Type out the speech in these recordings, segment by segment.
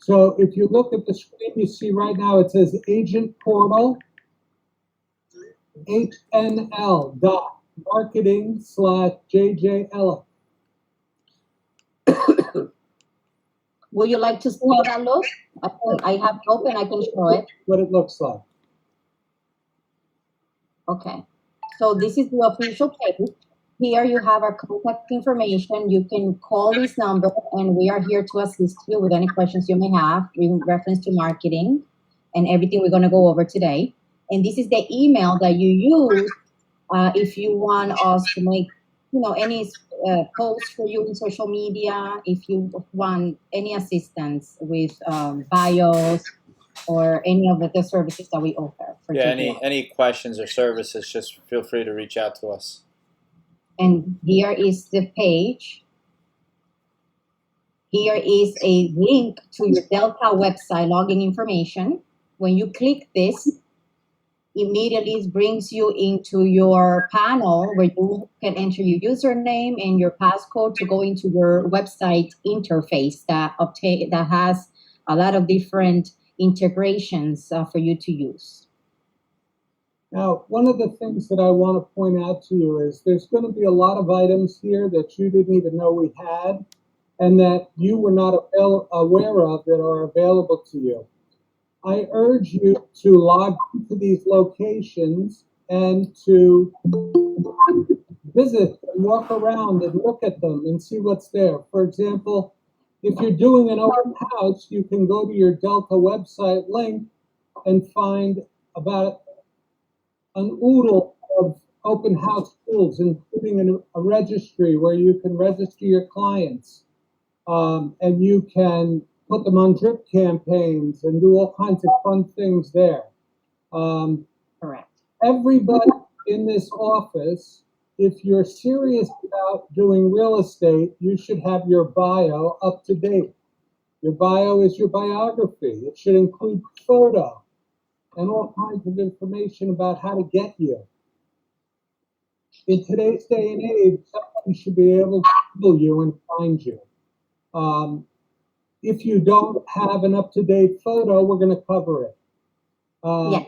So if you look at the screen, you see right now it says Agent Portal, HNL.marketing/JJElek. Would you like to see how that looks? I have it open, I can show it. What it looks like. Okay, so this is the official page. Here you have our contact information. You can call this number and we are here to assist you with any questions you may have in reference to marketing and everything we're going to go over today. And this is the email that you use if you want us to make, any posts for you in social media, if you want any assistance with bios or any of the services that we offer. For any questions or services, just feel free to reach out to us. And here is the page. Here is a link to your Delta website login information. When you click this, immediately it brings you into your panel where you can enter your username and your passcode to go into your website interface that has a lot of different integrations for you to use. Now, one of the things that I want to point out to you is there's going to be a lot of items here that you didn't even know we had and that you were not aware of that are available to you. I urge you to log into these locations and to visit and walk around and look at them and see what's there. For example, if you're doing an open house, you can go to your Delta website link and find about an oodle of open house tools, including a registry where you can register your clients and you can put them on drip campaigns and do all kinds of fun things there. Correct. Everybody in this office, if you're serious about doing real estate, you should have your bio up to date. Your bio is your biography. It should include photo and all kinds of information about how to get you. In today's day and age, somebody should be able to Google you and find you. If you don't have an up-to-date photo, we're going to cover it. Yeah.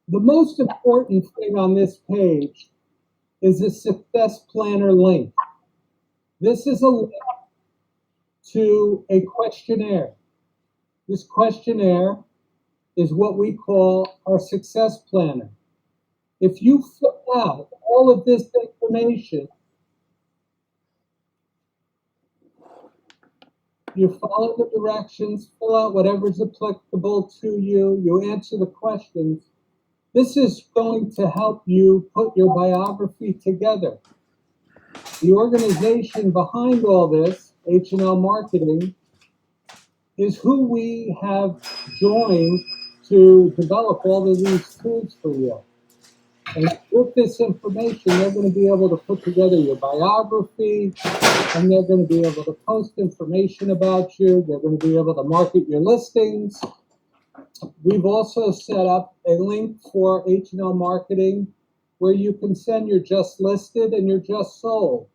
The most important thing on this page is a Success Planner link. This is a link to a questionnaire. This questionnaire is what we call our Success Planner. If you fill out all of this information, you follow the directions, fill out whatever's applicable to you, you answer the questions, this is going to help you put your biography together. The organization behind all this, H&LMarketing, is who we have joined to develop all of these tools for you. And with this information, they're going to be able to put together your biography, and they're going to be able to post information about you. They're going to be able to market your listings. We've also set up a link for H&LMarketing where you can send your just listed and your just sold.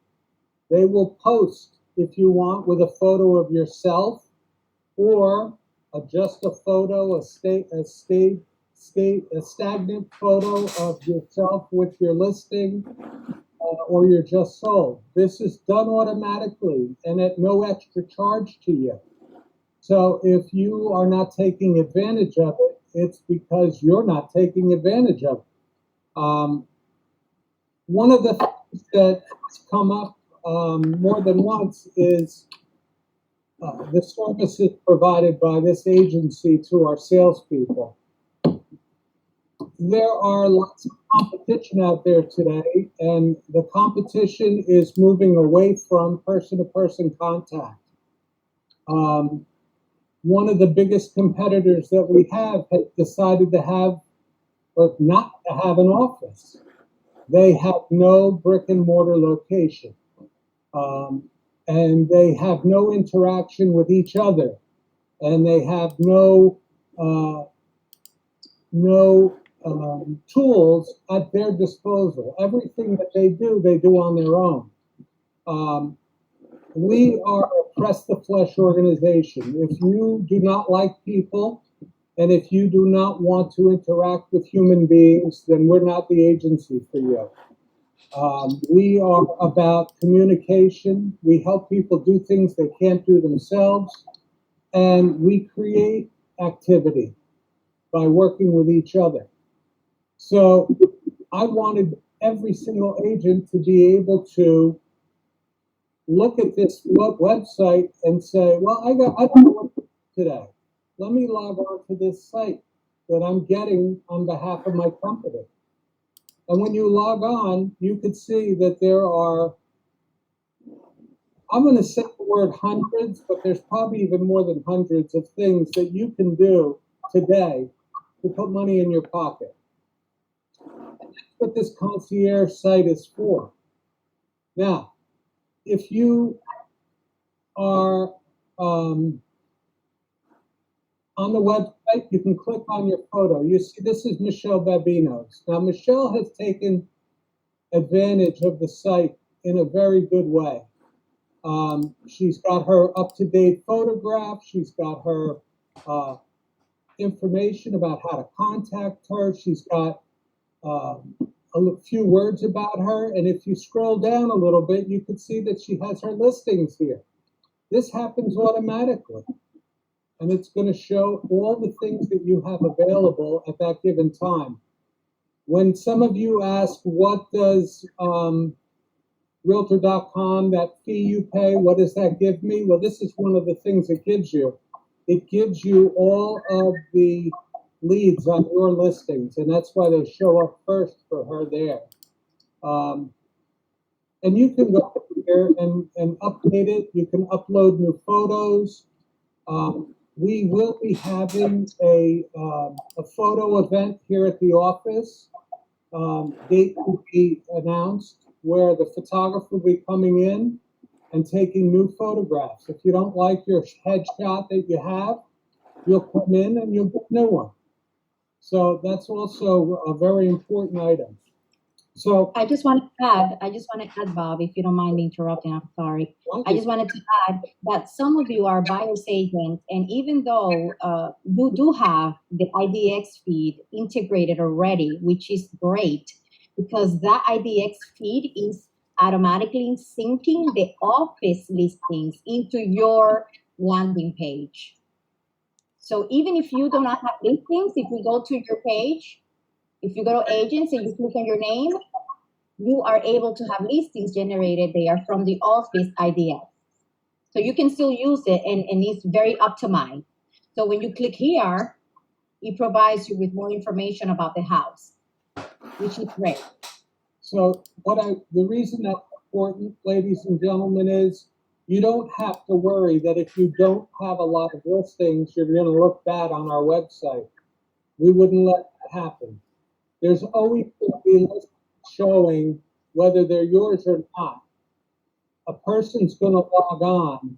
They will post, if you want, with a photo of yourself or just a photo, a stagnant photo of yourself with your listing or your just sold. This is done automatically and at no extra charge to you. So if you are not taking advantage of it, it's because you're not taking advantage of it. One of the things that has come up more than once is the services provided by this agency to our salespeople. There are lots of competition out there today, and the competition is moving away from person-to-person contact. One of the biggest competitors that we have has decided to have, or not to have an office. They have no brick and mortar location, and they have no interaction with each other, and they have no tools at their disposal. Everything that they do on their own. we are a press the flesh organization. If you do not like people, and if you do not want to interact with human beings, then we're not the agency for you. We are about communication. We help people do things they can't do themselves, and we create activity by working with each other. So I wanted every single agent to be able to look at this website and say, well, I don't know what to do today. Let me log on to this site that I'm getting on behalf of my company. And when you log on, you could see that there are, I'm going to say the word hundreds, but there's probably even more than hundreds of things that you can do today to put money in your pocket. And that's what this concierge site is for. Now, if you are on the website, you can click on your photo. You see, this is Michelle Babino's. Now, Michelle has taken advantage of the site in a very good way. She's got her up-to-date photograph. She's got her information about how to contact her. She's got a few words about her. And if you scroll down a little bit, you can see that she has her listings here. This happens automatically. And it's going to show all the things that you have available at that given time. When some of you ask, what does Realtor.com, that fee you pay, what does that give me? Well, this is one of the things it gives you. It gives you all of the leads on your listings, and that's why they show up first for her there. And you can go here and update it. You can upload new photos. We will be having a photo event here at the office. Date will be announced, where the photographer will be coming in and taking new photographs. If you don't like your headshot that you have, you'll come in and you'll get a new one. So that's also a very important item. So I just want to add, Bob, if you don't mind me interrupting, I'm sorry. I just wanted to add that some of you are buyer's agents, and even though you do have the IDX feed integrated already, which is great, because that IDX feed is automatically syncing the office listings into your landing page. So even if you do not have listings, if you go to your page, if you go to agents and you click on your name, you are able to have listings generated there from the office IDX. So you can still use it, and it's very optimized. So when you click here, it provides you with more information about the house, which is great. So the reason that's important, ladies and gentlemen, is you don't have to worry that if you don't have a lot of listings, you're going to look bad on our website. We wouldn't let that happen. There's always going to be listings showing whether they're yours or not. A person's going to log on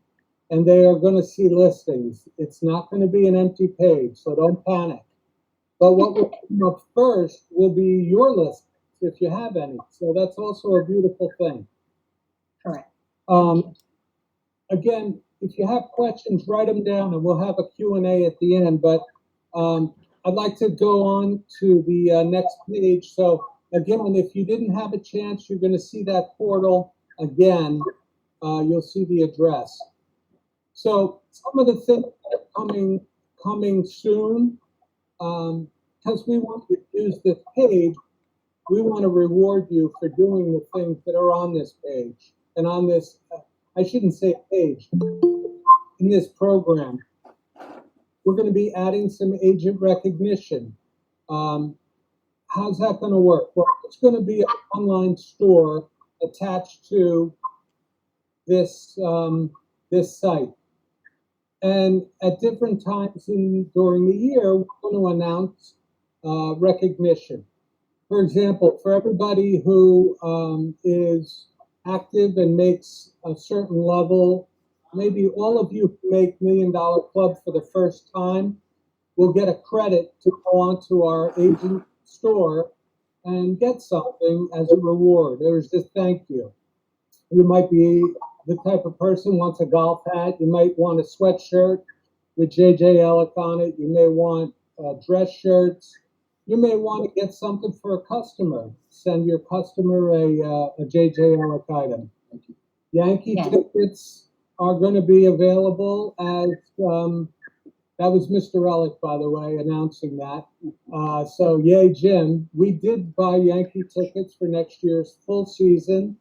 and they are going to see listings. It's not going to be an empty page, so don't panic. But what will come up first will be your listings, if you have any. So that's also a beautiful thing. Correct. Again, if you have questions, write them down, and we'll have a Q&A at the end. But I'd like to go on to the next page. So again, if you didn't have a chance, you're going to see that portal again. You'll see the address. So some of the things that are coming soon, because we want to use this page, we want to reward you for doing the things that are on this page and on this, I shouldn't say page, in this program. We're going to be adding some agent recognition. How's that going to work? Well, it's going to be an online store attached to this this site. And at different times during the year, we're going to announce recognition. For example, for everybody who is active and makes a certain level, maybe all of you who make $1 Million Club for the first time will get a credit to go onto our agent store and get something as a reward. There's this thank you. You might be the type of person wants a golf hat. You might want a sweatshirt with JJElek on it. You may want dress shirts. You may want to get something for a customer. Send your customer a JJElek item. Yankee Yes. tickets are going to be available as that was Mr. Ellick, by the way, announcing that. So yay, Jim. We did buy Yankee tickets for next year's full season.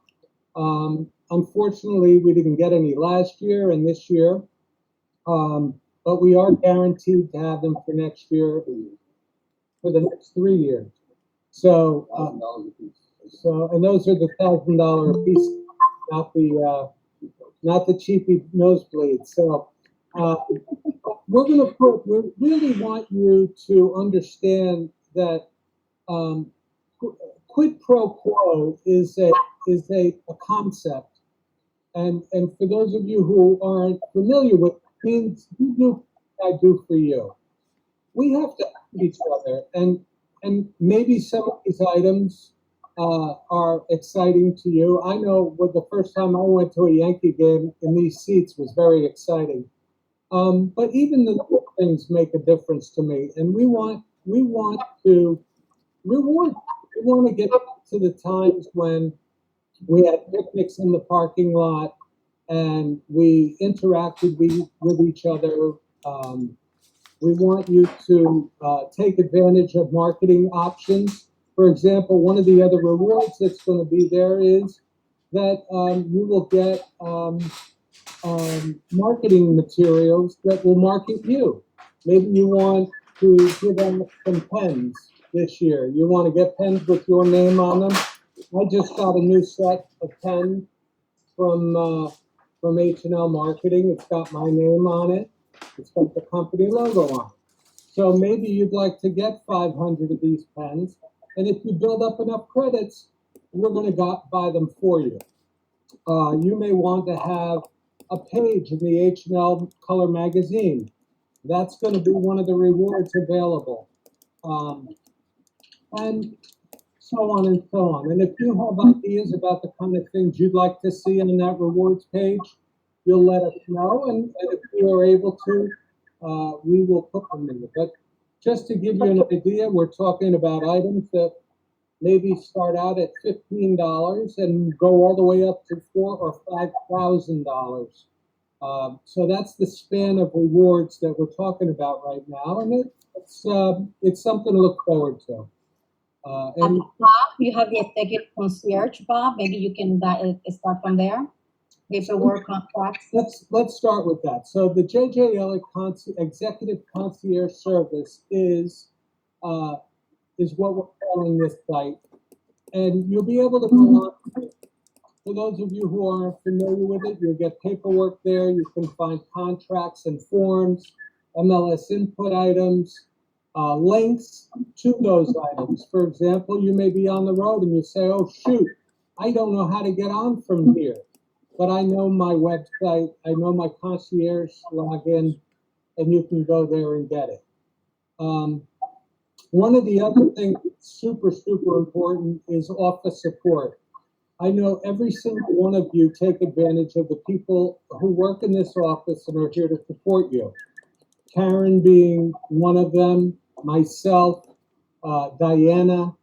Unfortunately, we didn't get any last year and this year, but we are guaranteed to have them for next year, for the next 3 years. So, and those are the $1,000 a piece, not the cheapy nosebleeds. So, we really want you to understand that quid pro quo is a concept, and for those of you who aren't familiar with it, means you do what I do for you. We have to help each other, and maybe some of these items are exciting to you. I know what the first time I went to a Yankee game in these seats was very exciting. But even the little things make a difference to me, and we want to reward. We want to get back to the times when we had picnics in the parking lot and we interacted with each other. We want you to take advantage of marketing options. For example, one of the other rewards that's going to be there is that you will get marketing materials that will market you. Maybe you want to give out some pens this year. You want to get pens with your name on them. I just got a new set of pens from H&LMarketing. It's got my name on it. It's got the company logo on it. So maybe you'd like to get 500 of these pens, and if you build up enough credits, we're going to buy them for you. You may want to have a page in the H&L Color magazine. That's going to be one of the rewards available. And so on and so on. And if you have ideas about the kind of things you'd like to see in that rewards page, you'll let us know. And if we are able to, we will put them in. But just to give you an idea, we're talking about items that maybe start out at $15 and go all the way up to $4,000 or $5,000. So that's the span of rewards that we're talking about right now, and it's something to look forward to. And Bob, you have the executive concierge, Bob. Maybe you can start from there. Paperwork, contracts. Let's start with that. So the JJElek Executive Concierge Service is what we're calling this site, and you'll be able to go on. For those of you who aren't familiar with it, you'll get paperwork there. You can find contracts and forms, MLS input items, links to those items. For example, you may be on the road and you say, oh, shoot, I don't know how to get on from here, but I know my website, I know my concierge login, and you can go there and get it. One of the other things that's super, super important is office support. I know every single one of you take advantage of the people who work in this office and are here to support you. Karen being one of them, myself, Diana,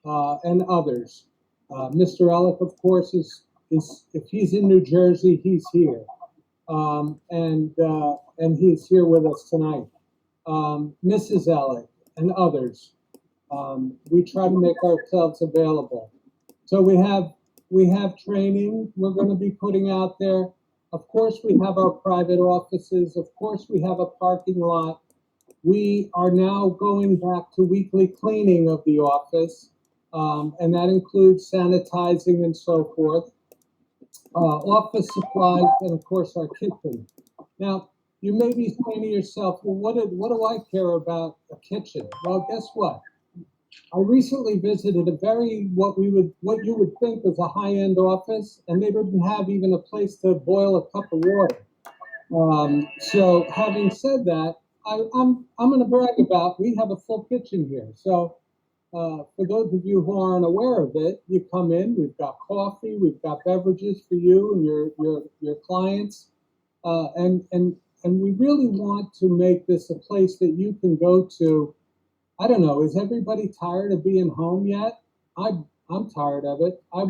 and others. Mr. Ellick, of course, is if he's in New Jersey, he's here, and he's here with us tonight. Mrs. Ellick and others. We try to make ourselves available. So we have training we're going to be putting out there. Of course, we have our private offices. Of course, we have a parking lot. We are now going back to weekly cleaning of the office, and that includes sanitizing and so forth. Office supplies, and of course, our kitchen. Now, you may be saying to yourself, well, what do I care about a kitchen? Well, guess what? I recently visited what you would think was a high-end office, and they didn't have even a place to boil a cup of water. So having said that, I'm going to brag about we have a full kitchen here. So For those of you who aren't aware of it, you come in, we've got coffee, we've got beverages for you and your clients. And we really want to make this a place that you can go to. I don't know, is everybody tired of being home yet? I'm tired of it. I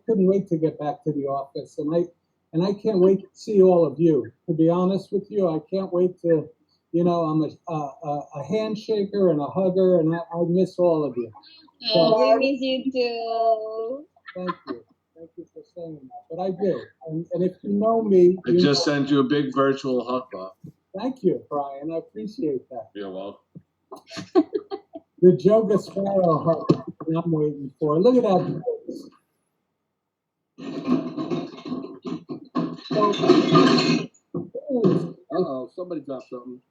couldn't wait to get back to the office, and I can't wait to see all of you. To be honest with you, I can't wait to, I'm a handshaker and a hugger, and I miss all of you. Oh, I miss you too. Thank you for saying that. But I do, and if you know me, I just sent you a big virtual hug, Bob. Thank you, Brian. I appreciate that. You're welcome. The Joga Sparrow hug I'm waiting for. Look at that. Uh-oh, somebody dropped something.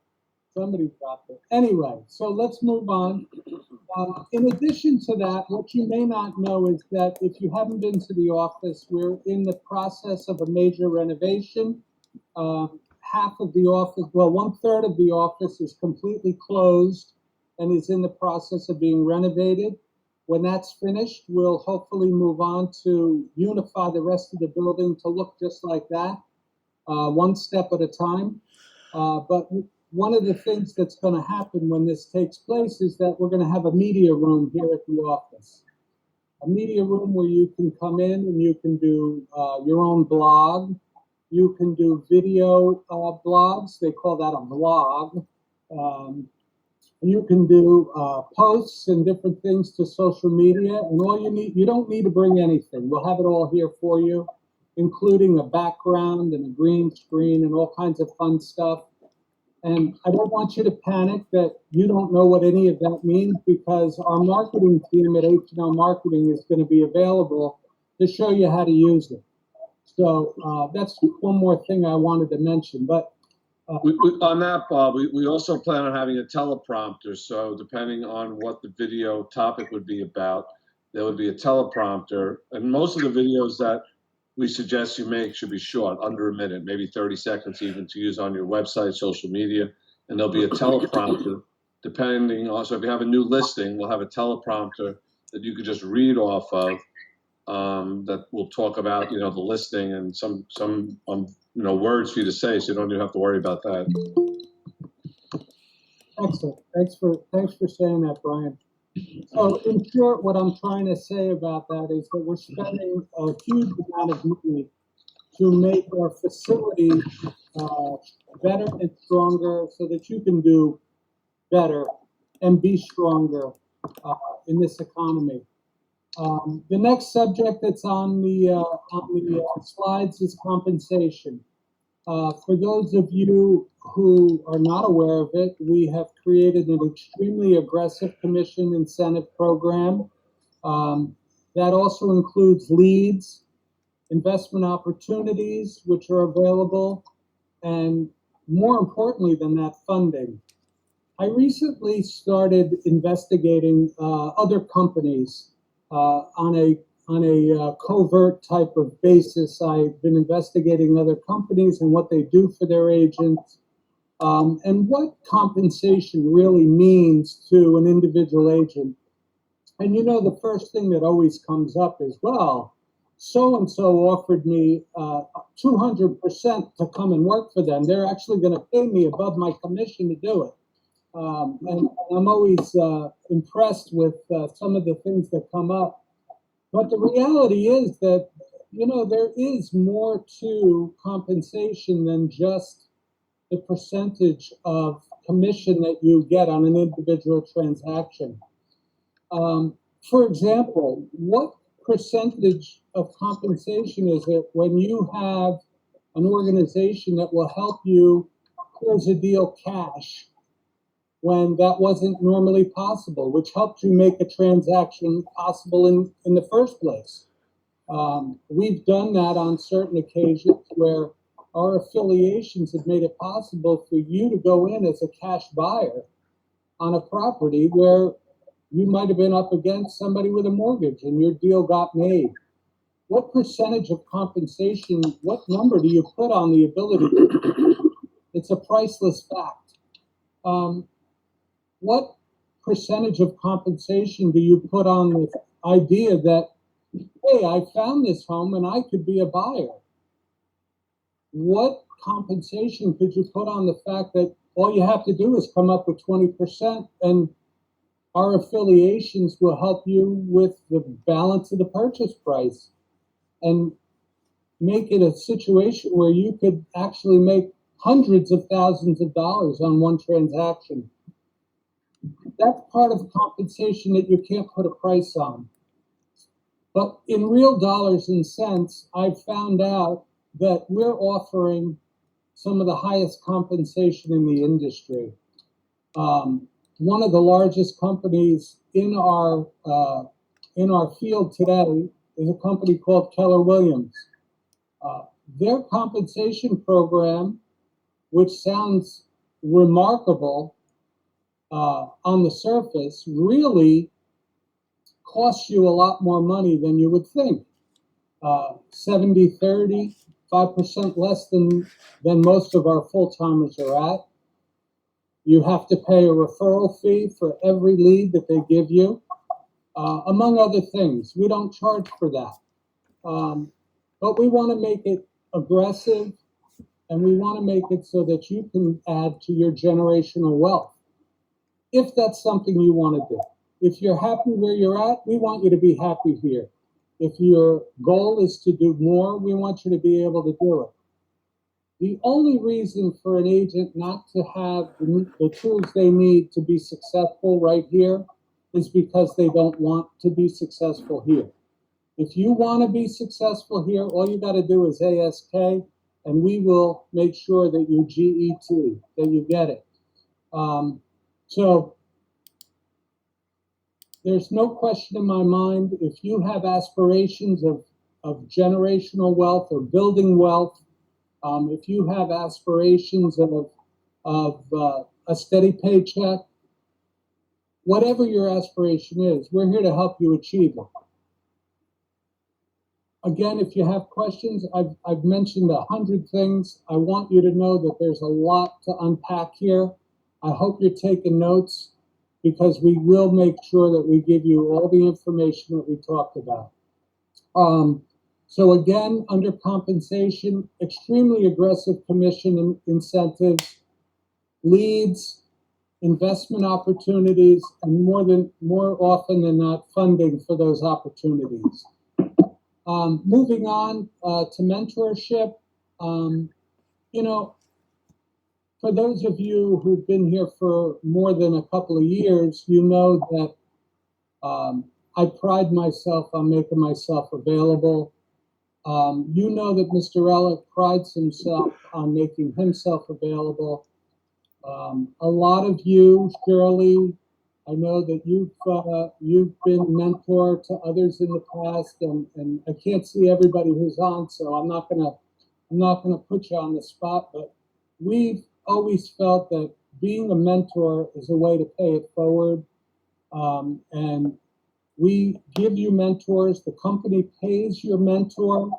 Somebody dropped it. Anyway, so let's move on. In addition to that, what you may not know is that if you haven't been to the office, we're in the process of a major renovation. Half of the office, well, 1/3 of the office is completely closed and is in the process of being renovated. When that's finished, we'll hopefully move on to unify the rest of the building to look just like that, one step at a time. But one of the things that's going to happen when this takes place is that we're going to have a media room here at the office. A media room where you can come in and you can do your own blog. You can do video blogs. They call that a blog. You can do posts and different things to social media. And all you don't need to bring anything. We'll have it all here for you, including a background and a green screen and all kinds of fun stuff. And I don't want you to panic that you don't know what any of that means, because our marketing team at H&LMarketing is going to be available to show you how to use it. So that's one more thing I wanted to mention. But on that, Bob, we also plan on having a teleprompter. So depending on what the video topic would be about, there would be a teleprompter. And most of the videos that we suggest you make should be short, under a minute, maybe 30 seconds even, to use on your website, social media. And there'll be a teleprompter depending on, so if you have a new listing, we'll have a teleprompter that you could just read off of, that will talk about, the listing and some words for you to say, so you don't even have to worry about that. excellent. Thanks for saying that, Brian. So in short, what I'm trying to say about that is that we're spending a huge amount of money to make our facility better and stronger so that you can do better and be stronger in this economy. The next subject that's on the slides is compensation. For those of you who are not aware of it, we have created an extremely aggressive commission incentive program. That also includes leads, investment opportunities, which are available, and more importantly than that, funding. I recently started investigating other companies on a covert type of basis. I've been investigating other companies and what they do for their agents, and what compensation really means to an individual agent. And the first thing that always comes up is, well, so-and-so offered me 200% to come and work for them. They're actually going to pay me above my commission to do it. And I'm always impressed with some of the things that come up. But the reality is that, there is more to compensation than just the percentage of commission that you get on an individual transaction. For example, what percentage of compensation is it when you have an organization that will help you close a deal cash when that wasn't normally possible, which helped you make a transaction possible in the first place? We've done that on certain occasions where our affiliations have made it possible for you to go in as a cash buyer on a property where you might have been up against somebody with a mortgage and your deal got made. What percentage of compensation, what number do you put on the ability? It's a priceless fact. What percentage of compensation do you put on the idea that, hey, I found this home and I could be a buyer? What compensation could you put on the fact that all you have to do is come up with 20%, and our affiliations will help you with the balance of the purchase price and make it a situation where you could actually make hundreds of thousands of dollars on one transaction. That's part of compensation that you can't put a price on. But in real dollars and cents, I've found out that we're offering some of the highest compensation in the industry. One of the largest companies in our field today is a company called Keller Williams. Their compensation program, which sounds remarkable on the surface, really costs you a lot more money than you would think. 70-30, 5% less than most of our full-timers are at. You have to pay a referral fee for every lead that they give you, among other things. We don't charge for that. But we want to make it aggressive, and we want to make it so that you can add to your generational wealth, if that's something you want to do. If you're happy where you're at, we want you to be happy here. If your goal is to do more, we want you to be able to do it. The only reason for an agent not to have the tools they need to be successful right here is because they don't want to be successful here. If you want to be successful here, all you got to do is ASK, and we will make sure that you GET, that you get it. So there's no question in my mind, if you have aspirations of generational wealth or building wealth, if you have aspirations of a steady paycheck, whatever your aspiration is, we're here to help you achieve it. Again, if you have questions, I've mentioned 100 things. I want you to know that there's a lot to unpack here. I hope you're taking notes, because we will make sure that we give you all the information that we talked about. So again, under compensation, extremely aggressive commission incentives, leads, investment opportunities, and more often than not, funding for those opportunities. Moving on to mentorship, for those of you who've been here for more than a couple of years, you know that I pride myself on making myself available. You know that Mr. JJElek prides himself on making himself available. A lot of you, Shirley, I know that you've been mentor to others in the past, and I can't see everybody who's on, so I'm not gonna put you on the spot, but we've always felt that being a mentor is a way to pay it forward, and we give you mentors. The company pays your mentor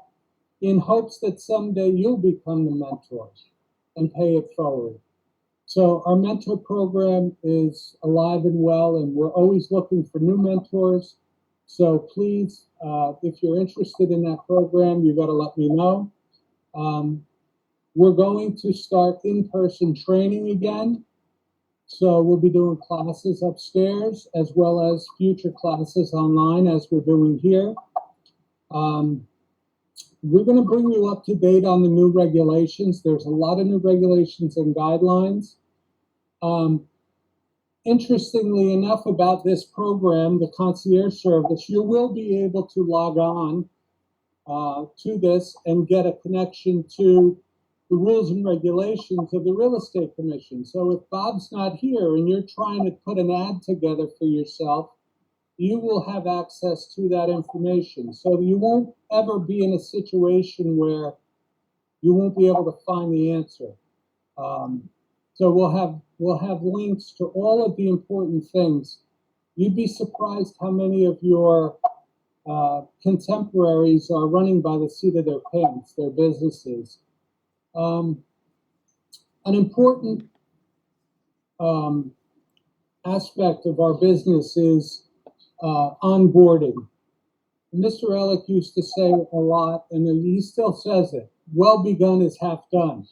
in hopes that someday you'll become the mentor and pay it forward. So our mentor program is alive and well, and we're always looking for new mentors. So please, if you're interested in that program, you got to let me know. We're going to start in-person training again. So we'll be doing classes upstairs as well as future classes online, as we're doing here. We're going to bring you up to date on the new regulations. There's a lot of new regulations and guidelines. Interestingly enough, about this program, the concierge service, you will be able to log on to this and get a connection to the rules and regulations of the Real Estate Commission. So if Bob's not here and you're trying to put an ad together for yourself, you will have access to that information. So you won't ever be in a situation where you won't be able to find the answer. So we'll have links to all of the important things. You'd be surprised how many of your contemporaries are running by the seat of their pants, their businesses. An important aspect of our business is onboarding. Mr. Ellick used to say a lot, and he still says it, well begun is half done.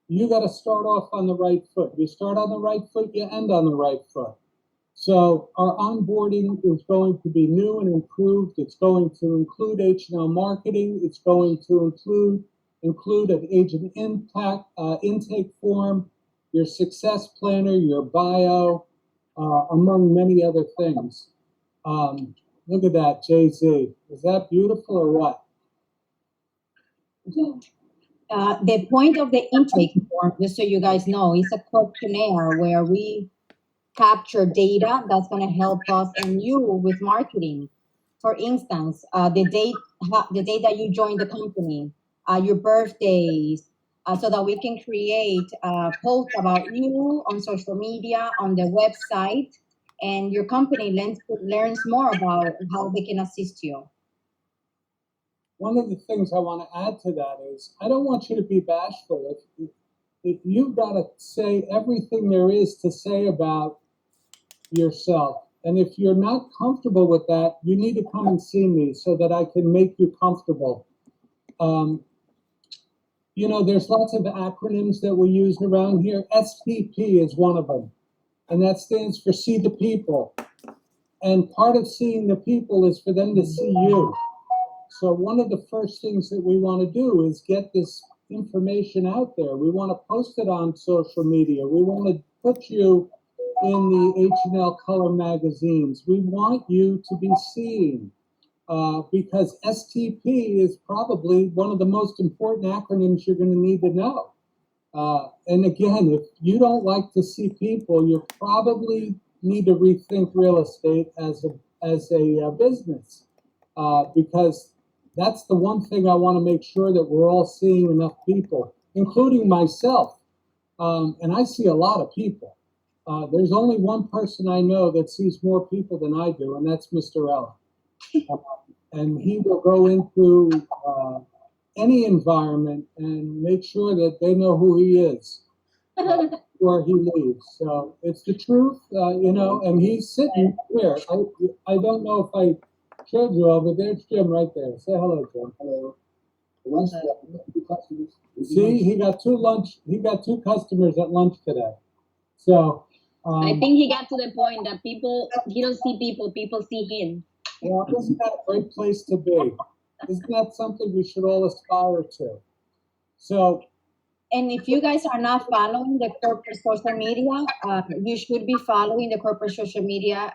You got to start off on the right foot. You start on the right foot, you end on the right foot. So our onboarding is going to be new and improved. It's going to include H&LMarketing. It's going to include an agent intake form, your success planner, your bio, among many other things. Look at that, JZ. Is that beautiful or what? The point of the intake form, just so you guys know, is a questionnaire where we capture data that's going to help us and you with marketing. For instance, the date that you joined the company, your birthdays, so that we can create a post about you on social media, on the website, and your company learns more about how they can assist you. One of the things I want to add to that is I don't want you to be bashful. If you've got to say everything there is to say about yourself, and if you're not comfortable with that, you need to come and see me so that I can make you comfortable. You know, there's lots of acronyms that we use around here. SPP is one of them, and that stands for See the People. And part of seeing the people is for them to see you. So one of the first things that we want to do is get this information out there. We want to post it on social media. We want to put you in the H&L color magazines. We want you to be seen because STP is probably one of the most important acronyms you're going to need to know. And again, if you don't like to see people, you probably need to rethink real estate as a business because that's the one thing I want to make sure that we're all seeing enough people, including myself. And I see a lot of people. There's only one person I know that sees more people than I do, and that's Mr. Ellick. And he will go into any environment and make sure that they know who he is before he leaves. So it's the truth, you know, and he's sitting here. I don't know if I showed you all, but there's Jim right there. Say hello, Jim. Hello. See, he got two customers at lunch today. So I think he got to the point that he don't see people, people see him. well, isn't that a great place to be? Isn't that something we should all aspire to? So, and if you guys are not following the corporate social media, you should be following the corporate social media.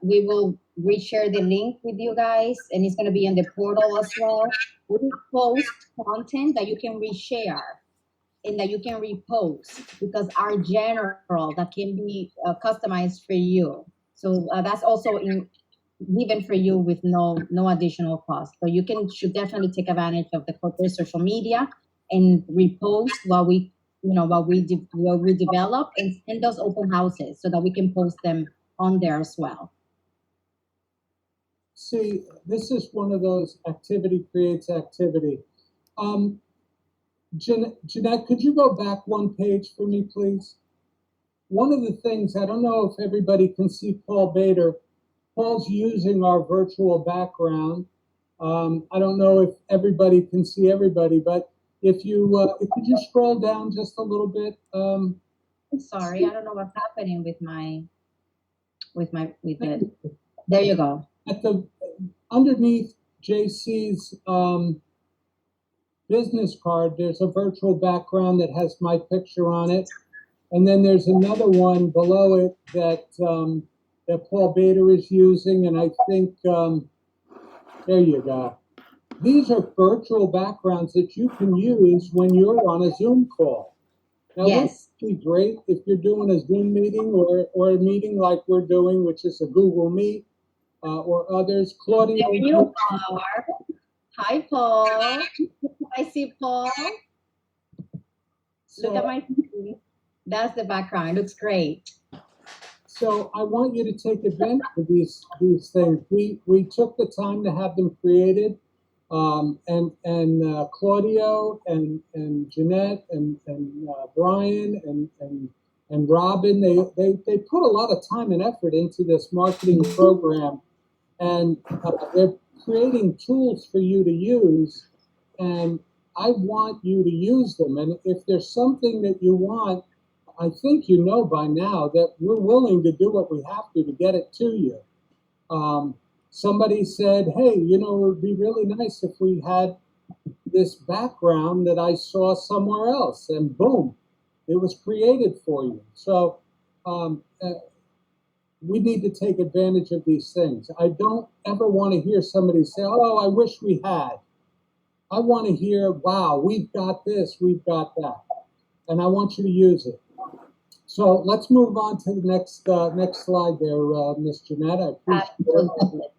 We will reshare the link with you guys, and it's going to be on the portal as well. We post content that you can reshare and that you can repost because are general that can be customized for you. So that's also given for you with no additional cost. So you should definitely take advantage of the corporate social media and repost what we develop and send those open houses so that we can post them on there as well. see, this is one of those activity creates activity. Jeanette, could you go back one page for me, please? One of the things, I don't know if everybody can see Paul Bader. Paul's using our virtual background. I don't know if everybody can see everybody, but if could you scroll down just a little bit? I'm sorry, I don't know what's happening with it. There you go. Underneath JC's business card, there's a virtual background that has my picture on it. And then there's another one below it that Paul Bader is using. And I think, there you go. These are virtual backgrounds that you can use when you're on a Zoom call. Now, Yes. Wouldn't it be great if you're doing a Zoom meeting or a meeting like we're doing, which is a Google Meet or others. Claudia. There you are. Hi, Paul. I see Paul. So, Look at my screen. That's the background. It looks great. So I want you to take advantage of these things. We took the time to have them created, and Claudio and Jeanette and Brian and and Robin, they put a lot of time and effort into this marketing program, and they're creating tools for you to use, and I want you to use them. And if there's something that you want, I think you know by now that we're willing to do what we have to get it to you. Somebody said, hey, you know, it would be really nice if we had this background that I saw somewhere else, and boom, it was created for you. So we need to take advantage of these things. I don't ever want to hear somebody say, oh, I wish we had. I want to hear, wow, we've got this, we've got that. And I want you to use it. So let's move on to the next slide there, Ms. Jeanette. I appreciate it.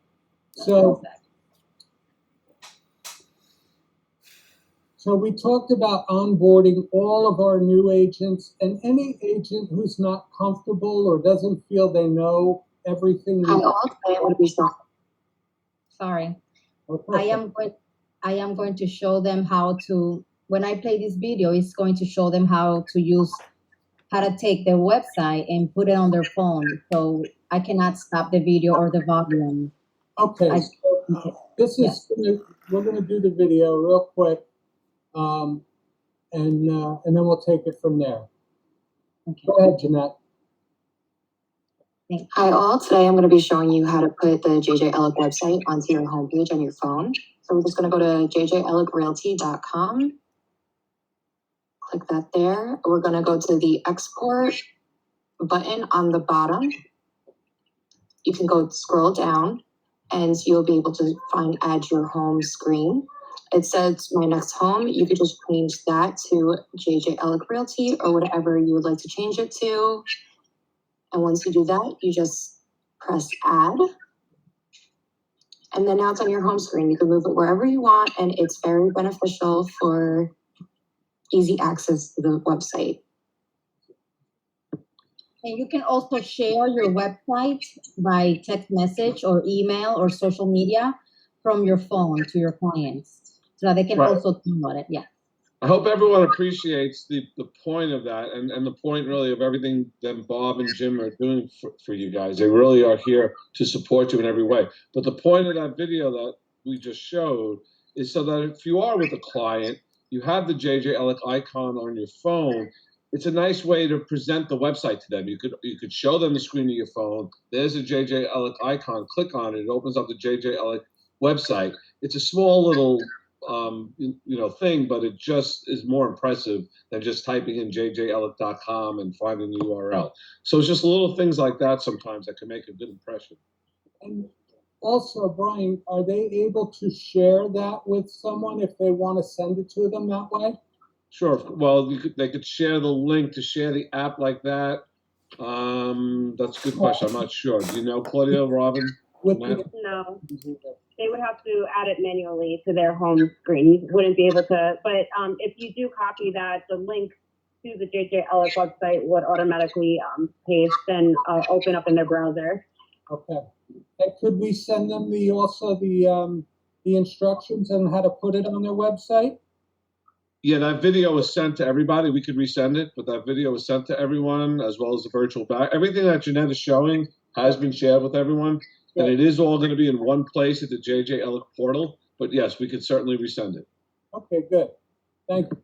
So we talked about onboarding all of our new agents, and any agent who's not comfortable or doesn't feel they know everything. Sorry. Okay. I am going to show them how to, when I play this video, it's going to show them how to take their website and put it on their phone. So I cannot stop the video or the volume. Okay. We're going to do the video real quick. And then we'll take it from there. Okay. Go ahead, Jeanette. Hi all, today I'm going to be showing you how to put the JJElek website onto your homepage on your phone. So we're just going to go to JJElekRealty.com. Click that there. We're going to go to the export button on the bottom. You can go scroll down and you'll be able to find add your home screen. It says my next home. You could just change that to JJElek Realty or whatever you would like to change it to. And once you do that, you just press add. And then now it's on your home screen. You can move it wherever you want, and it's very beneficial for easy access to the website. And you can also share your website by text message or email or social media from your phone to your clients, so that they can also talk about it. Yeah. I hope everyone appreciates the point of that, and the point really of everything that Bob and Jim are doing for you guys. They really are here to support you in every way. But the point of that video that we just showed is so that if you are with a client, you have the JJElek icon on your phone. It's a nice way to present the website to them. You could show them the screen of your phone. There's a JJElek icon. Click on it. It opens up the JJElek website. It's a small little thing, but it just is more impressive than just typing in JJElek.com and finding the URL. So it's just little things like that sometimes that can make a good impression. And also, Brian, are they able to share that with someone if they want to send it to them that way? Sure. Well, they could share the link to share the app like that. That's a good question. I'm not sure. Do you know, Claudia, Robin? No. They would have to add it manually to their home screen. You wouldn't be able to, but if you do copy that, the link to the JJElek website would automatically paste and open up in their browser. Okay. And could we send them the instructions on how to put it on their website? Yeah, that video was sent to everybody. We could resend it, but that video was sent to everyone as well as the virtual back. Everything that Jeanette is showing has been shared with everyone. And it is all going to be in one place at the JJElek portal. But yes, we could certainly resend it. Okay, good. Thank you.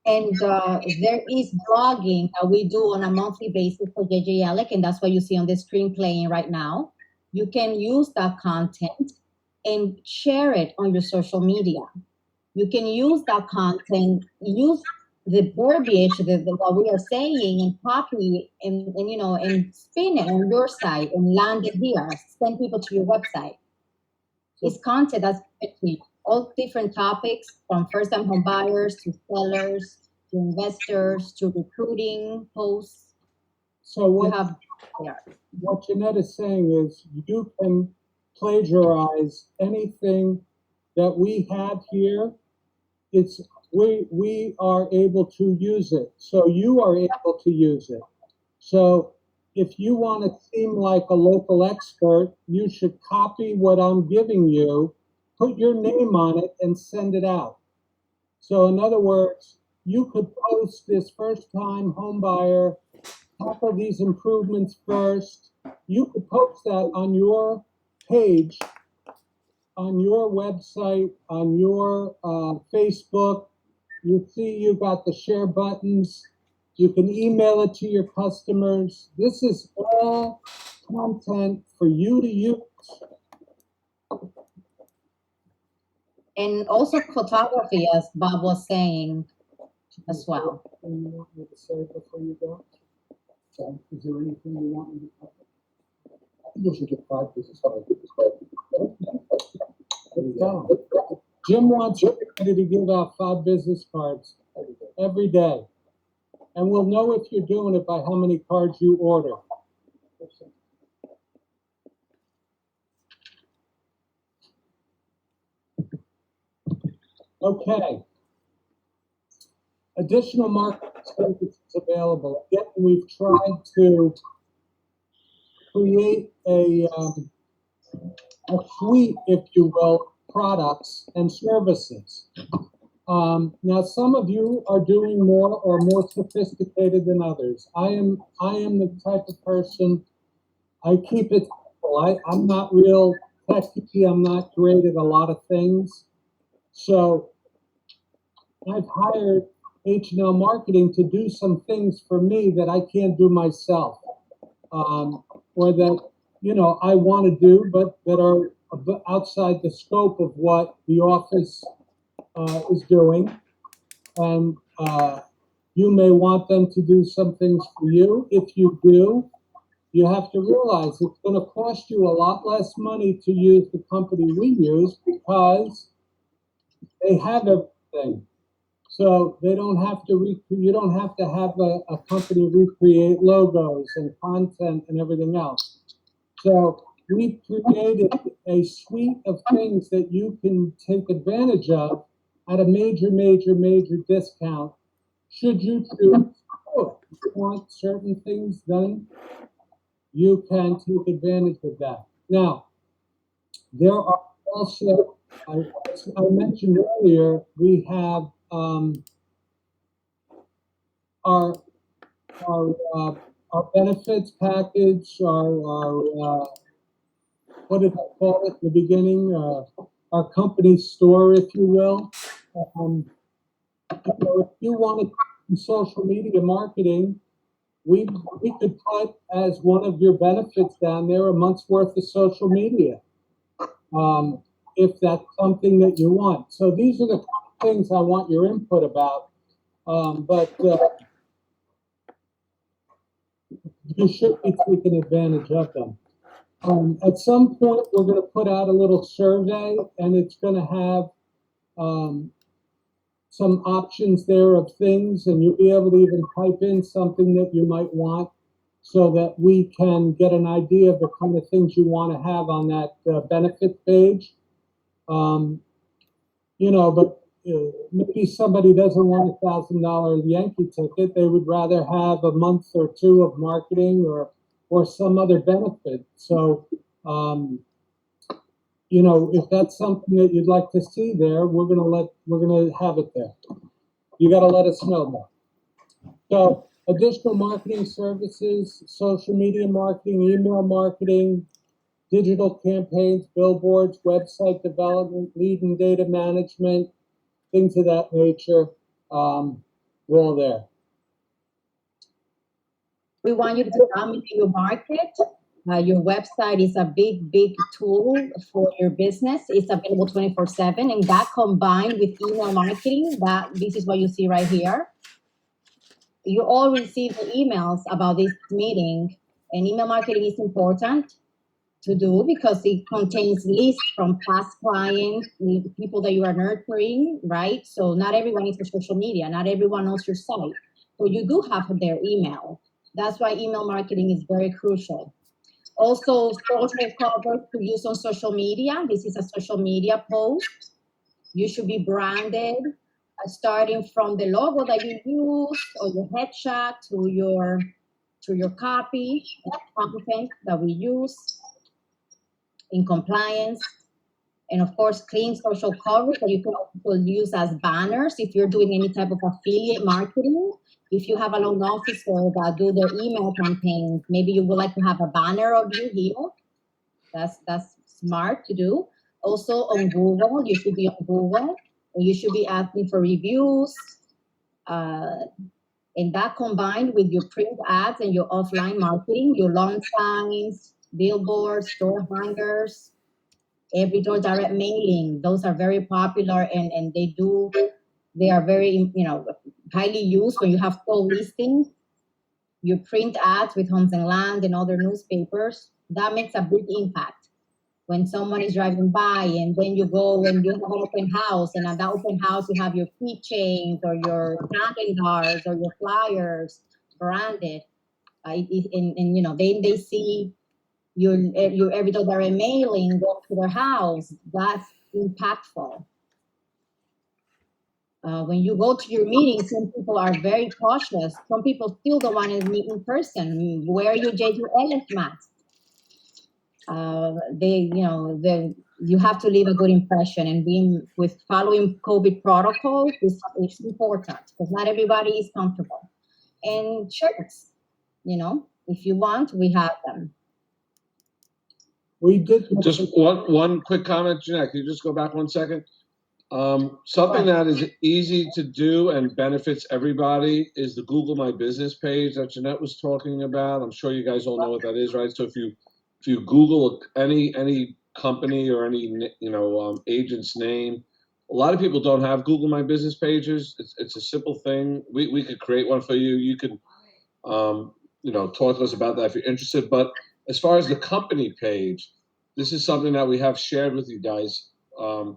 And there is blogging that we do on a monthly basis for JJElek, and that's what you see on the screen playing right now. You can use that content and share it on your social media. You can use that content, use the verbiage, what we are saying, and copy and spin it on your site and land it here. Send people to your website. It's content that's all different topics, from first-time home buyers to sellers to investors to recruiting posts. So what Jeanette is saying is you can plagiarize anything that we have here. We are able to use it, so you are able to use it. So if you want to seem like a local expert, you should copy what I'm giving you, put your name on it, and send it out. So in other words, you could post this first-time home buyer, tackle these improvements first. You could post that on your page, on your website, on your Facebook. You see you got the share buttons. You can email it to your customers. This is all content for you to use. And also photography, as Bob was saying as well. Anything you want me to say before you go? So, is there anything you want me to cover? I think you should get 5 business cards. Jim wants everybody to give out 5 business cards every day. And we'll know if you're doing it by how many cards you order. Okay. Additional marketing services available. Again, we've tried to create a suite, if you will, products and services. Now, some of you are doing more or more sophisticated than others. I am the type of person, I keep it simple. I'm not real techy. I'm not great at a lot of things. So I've hired H&LMarketing to do some things for me that I can't do myself, or that, you know, I want to do, but that are outside the scope of what the office is doing. And you may want them to do some things for you. If you do, you have to realize it's going to cost you a lot less money to use the company we use, because they have everything. So they don't have to you don't have to have a company recreate logos and content and everything else. So we created a suite of things that you can take advantage of at a major discount, should you choose. If you want certain things done, you can take advantage of that. Now, there are also, I mentioned earlier, we have our benefits package, our what did I call it in the beginning? Our company store, if you will. If you wanted social media marketing, we could put as one of your benefits down there a month's worth of social media, if that's something that you want. So these are the kind of things I want your input about. But you should be taking advantage of them. At some point, we're going to put out a little survey, and it's going to have some options there of things, and you'll be able to even type in something that you might want, so that we can get an idea of the kind of things you want to have on that benefit page. You know, but maybe somebody doesn't want $1,000 Yankee ticket. They would rather have a month or 2 of marketing or some other benefit. So, you know, if that's something that you'd like to see there, we're gonna have it there. You got to let us know more. So, additional marketing services, social media marketing, email marketing, digital campaigns, billboards, website development, lead and data management, things of that nature. We're all there. We want you to dominate your market. Your website is a big tool for your business. It's available 24/7, and that combined with email marketing, this is what you see right here. You all receive the emails about this meeting, and email marketing is important to do because it contains lists from past clients, people that you are nurturing, right? So not everyone is on social media, not everyone knows your site. So you do have their email. That's why email marketing is very crucial. Also, social covers to use on social media. This is a social media post. You should be branded, starting from the logo that you use or your headshot to your copy, content that we use in compliance. And of course, clean social coverage that you can also use as banners if you're doing any type of affiliate marketing. If you have a loan officer that do their email campaigns, maybe you would like to have a banner of you here. That's smart to do. Also on Google, you should be on Google, and you should be asking for reviews. And that combined with your print ads and your offline marketing, your lawn signs, billboards, store hangers, every door direct mailing, those are very popular, and they are very, highly used when you have full listings. You print ads with Homes and Land and other newspapers. That makes a big impact. When someone is driving by and then you go and you have an open house, and at that open house you have your keychains or your calendars or your flyers branded, and then they see your every door direct mailing go to their house. That's impactful. When you go to your meetings, some people are very cautious. Some people still don't want to meet in person. Wear your JJElek mask. You have to leave a good impression, and being with following COVID protocols is important because not everybody is comfortable. And shirts, if you want, we have them. We did. Just one quick comment, Jeanette. Can you just go back 1 second? Something that is easy to do and benefits everybody is the Google My Business page that Jeanette was talking about. I'm sure you guys all know what that is, right? So if you Google any company or any agent's name, a lot of people don't have Google My Business pages. It's a simple thing. We could create one for you. You could talk to us about that if you're interested. But as far as the company page, this is something that we have shared with you guys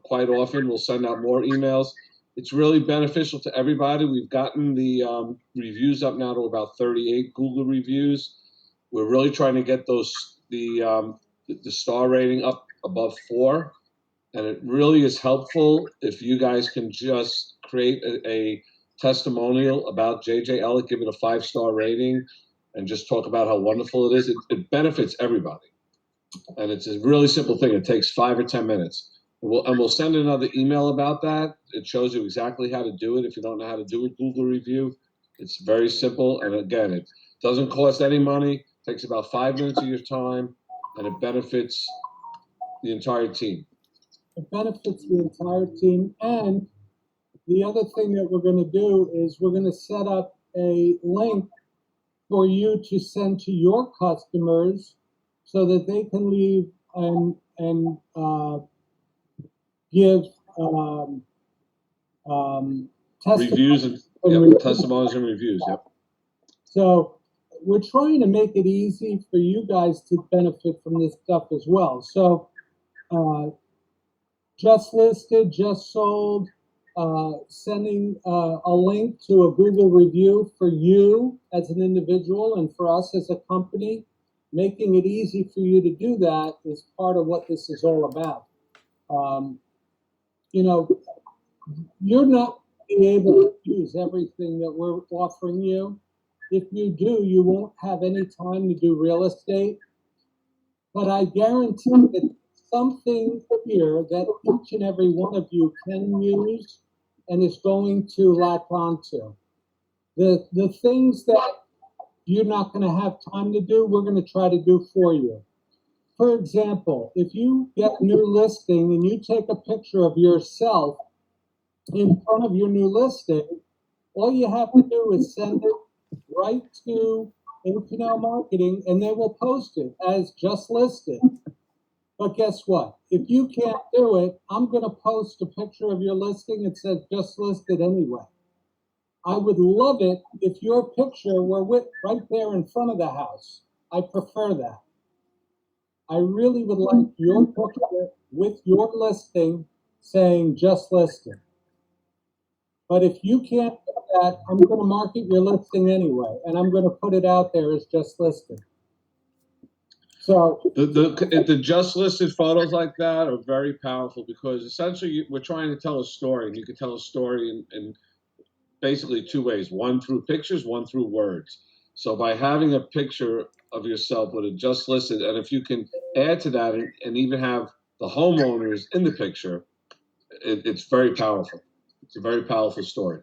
quite often. We'll send out more emails. It's really beneficial to everybody. We've gotten the reviews up now to about 38 Google reviews. We're really trying to get the star rating up above 4, and it really is helpful if you guys can just create a testimonial about JJElek, give it a 5-star rating, and just talk about how wonderful it is. It benefits everybody, and it's a really simple thing. It takes 5 or 10 minutes. We'll send another email about that. It shows you exactly how to do it if you don't know how to do a Google review. It's very simple, and again, it doesn't cost any money. It takes about 5 minutes of your time, and it benefits the entire team. It benefits the entire team. And the other thing that we're going to do is we're going to set up a link for you to send to your customers so that they can leave and give Reviews and testimonials and reviews. Yep. So we're trying to make it easy for you guys to benefit from this stuff as well. So just listed, just sold, sending a link to a Google review for you as an individual and for us as a company, making it easy for you to do that is part of what this is all about. You're not be able to use everything that we're offering you. If you do, you won't have any time to do real estate. But I guarantee that something here that each and every one of you can use and is going to latch onto. The things that you're not going to have time to do, we're going to try to do for you. For example, if you get a new listing and you take a picture of yourself in front of your new listing, all you have to do is send it right to H&LMarketing, and they will post it as just listed. But guess what? If you can't do it, I'm going to post a picture of your listing that says just listed anyway. I would love it if your picture were right there in front of the house. I prefer that. I really would like your picture with your listing saying just listed. But if you can't do that, I'm going to market your listing anyway, and I'm going to put it out there as just listed. So the just listed photos like that are very powerful because essentially we're trying to tell a story, and you can tell a story in basically 2 ways: one through pictures, one through words. So by having a picture of yourself with it just listed, and if you can add to that and even have the homeowners in the picture, it's very powerful. It's a very powerful story.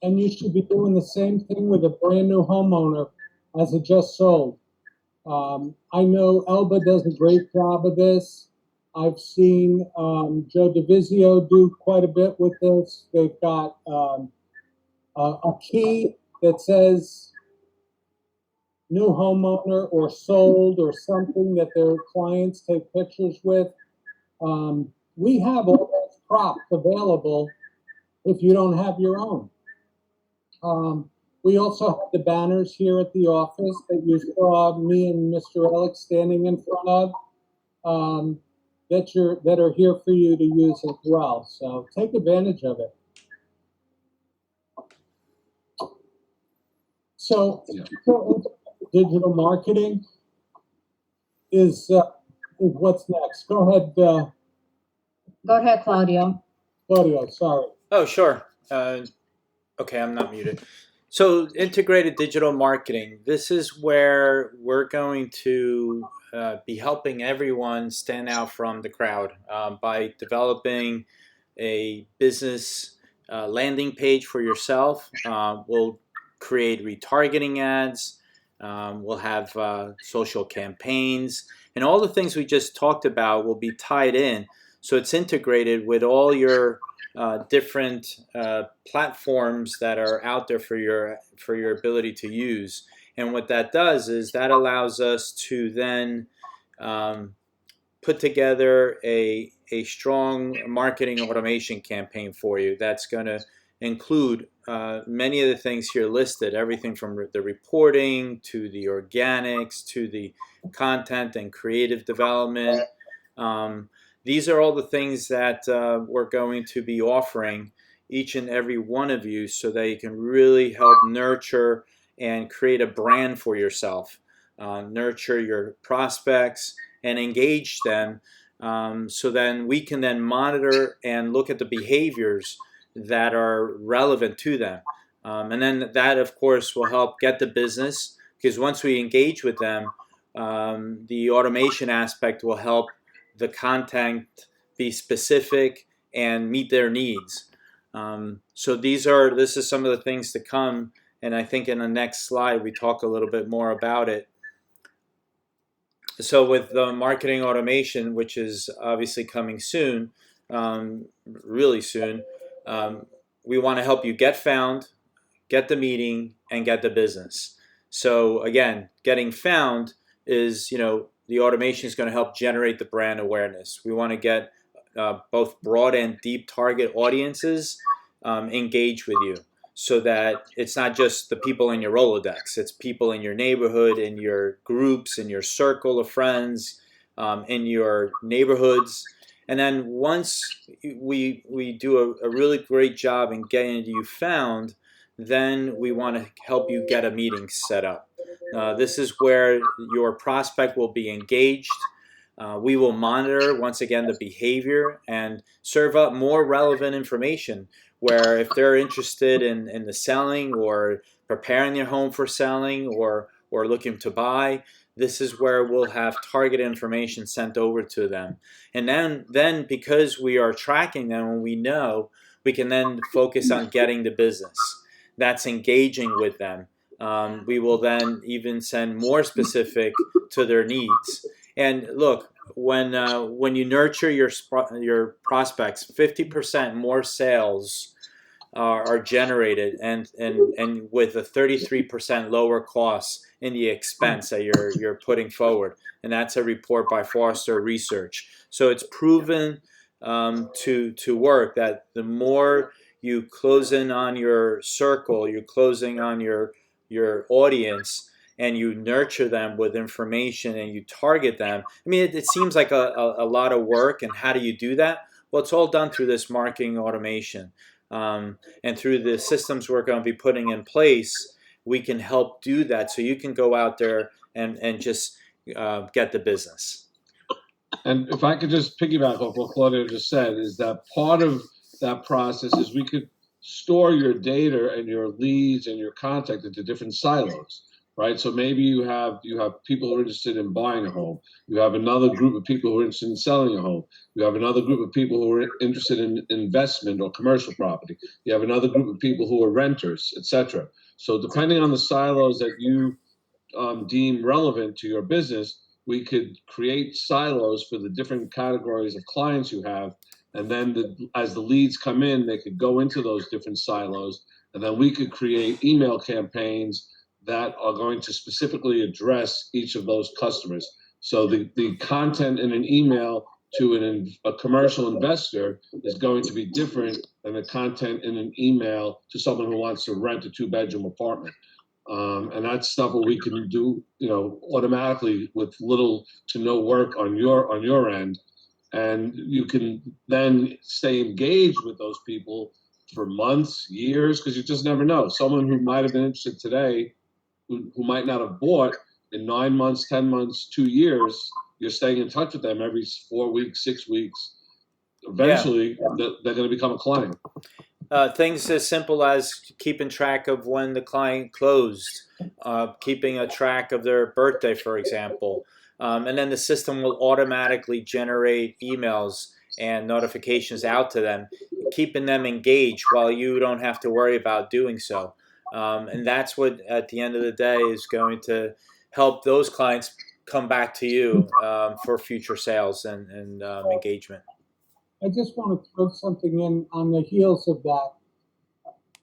And you should be doing the same thing with a brand new homeowner as it just sold. I know Elba does a great job of this. I've seen Joe DeVizio do quite a bit with this. They've got a key that says new homeowner or sold or something that their clients take pictures with. We have all those props available if you don't have your own. We also have the banners here at the office that you saw me and Mr. Elek standing in front of, that are here for you to use as well. So take advantage of it. So digital marketing is what's next. Go ahead, Go ahead, Claudio. Claudio. Sorry. Oh, sure. Okay, I'm not muted. So integrated digital marketing, this is where we're going to be helping everyone stand out from the crowd by developing a business landing page for yourself. We'll create retargeting ads. We'll have social campaigns. And all the things we just talked about will be tied in. So it's integrated with all your different platforms that are out there for your ability to use. And what that does is that allows us to then put together a strong marketing automation campaign for you that's going to include many of the things here listed, everything from the reporting to the organics to the content and creative development. These are all the things that we're going to be offering each and every one of you so that you can really help nurture and create a brand for yourself, nurture your prospects and engage them, so then we can then monitor and look at the behaviors that are relevant to them. And then that, of course, will help get the business, because once we engage with them, the automation aspect will help the content be specific and meet their needs. So this is some of the things to come, and I think in the next slide we talk a little bit more about it. So with the marketing automation, which is obviously coming soon, really soon, we want to help you get found, get the meeting, and get the business. So again, getting found is, the automation is going to help generate the brand awareness. We want to get both broad and deep target audiences engaged with you, so that it's not just the people in your Rolodex, it's people in your neighborhood, in your groups, in your circle of friends, in your neighborhoods. And then once we do a really great job in getting you found, then we want to help you get a meeting set up. This is where your prospect will be engaged. We will monitor, once again, the behavior and serve up more relevant information, where if they're interested in the selling or preparing their home for selling or looking to buy, this is where we'll have targeted information sent over to them. And then because we are tracking them and we know, we can then focus on getting the business. That's engaging with them. We will then even send more specific to their needs. And look, when you nurture your prospects, 50% more sales are generated, and with a 33% lower cost in the expense that you're putting forward. And that's a report by Forrester Research. So it's proven to work, that the more you close in on your circle, you're closing on your audience, and you nurture them with information and you target them. I mean, it seems like a lot of work, and how do you do that? Well, it's all done through this marketing automation. And through the systems we're going to be putting in place, we can help do that, so you can go out there and just get the business. And if I could just piggyback off what Claudio just said, is that part of that process is we could store your data and your leads and your contact into different silos. right? So maybe you have people who are interested in buying a home. You have another group of people who are interested in selling a home. You have another group of people who are interested in investment or commercial property. You have another group of people who are renters, etc. So depending on the silos that you deem relevant to your business, we could create silos for the different categories of clients you have. And then as the leads come in, they could go into those different silos. And then we could create email campaigns that are going to specifically address each of those customers. So the content in an email to a commercial investor is going to be different than the content in an email to someone who wants to rent a 2-bedroom apartment. And that's stuff that we can do, automatically with little to no work on your end. And you can then stay engaged with those people for months, years, because you just never know. Someone who might have been interested today, who might not have bought in 9 months, 10 months, 2 years, you're staying in touch with them every 4 weeks, 6 weeks. Eventually, they're going to become a client. Things as simple as keeping track of when the client closed, keeping a track of their birthday, for example. And then the system will automatically generate emails and notifications out to them, keeping them engaged while you don't have to worry about doing so. And that's what, at the end of the day, is going to help those clients come back to you for future sales and engagement. I just want to throw something in on the heels of that.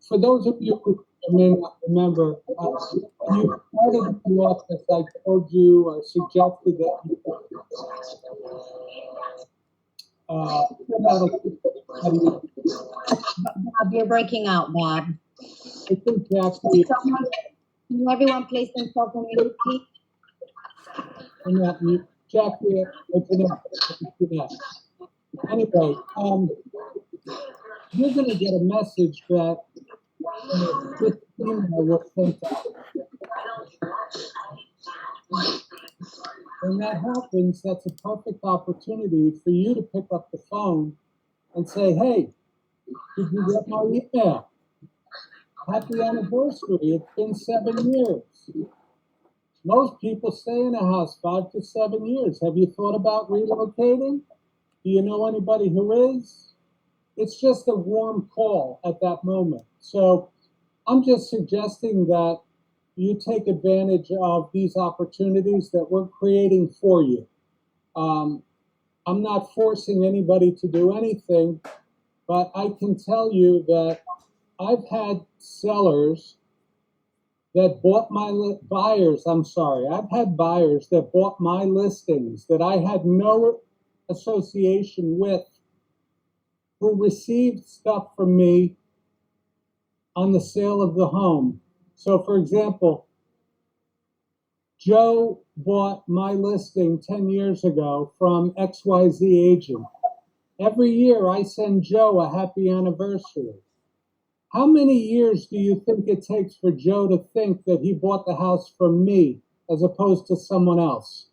For those of you who may not remember, when you started the office, I told you, I suggested that you Bob, you're breaking out, Bob. I think Jackie, Can everyone place themselves on mute, please? Jackie, anyway, you're going to get a message that this email was sent out. When that happens, that's a perfect opportunity for you to pick up the phone and say, hey, did you get my email? Happy anniversary. It's been 7 years. Most people stay in a house 5 to 7 years. Have you thought about relocating? Do you know anybody who is? It's just a warm call at that moment. So I'm just suggesting that you take advantage of these opportunities that we're creating for you. I'm not forcing anybody to do anything, but I can tell you that I've had sellers that bought my buyers. I've had buyers that bought my listings that I had no association with, who received stuff from me on the sale of the home. So, for example, Joe bought my listing 10 years ago from XYZ agent. Every year I send Joe a happy anniversary. How many years do you think it takes for Joe to think that he bought the house from me as opposed to someone else?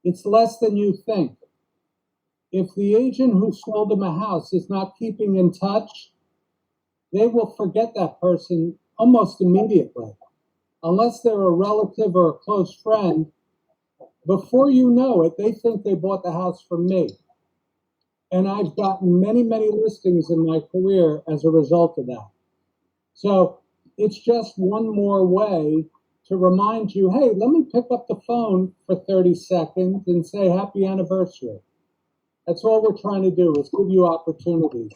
It's less than you think. If the agent who sold him a house is not keeping in touch, they will forget that person almost immediately. Unless they're a relative or a close friend, before you know it, they think they bought the house from me. And I've gotten many, many listings in my career as a result of that. So it's just one more way to remind you, hey, let me pick up the phone for 30 seconds and say happy anniversary. That's all we're trying to do, is give you opportunities.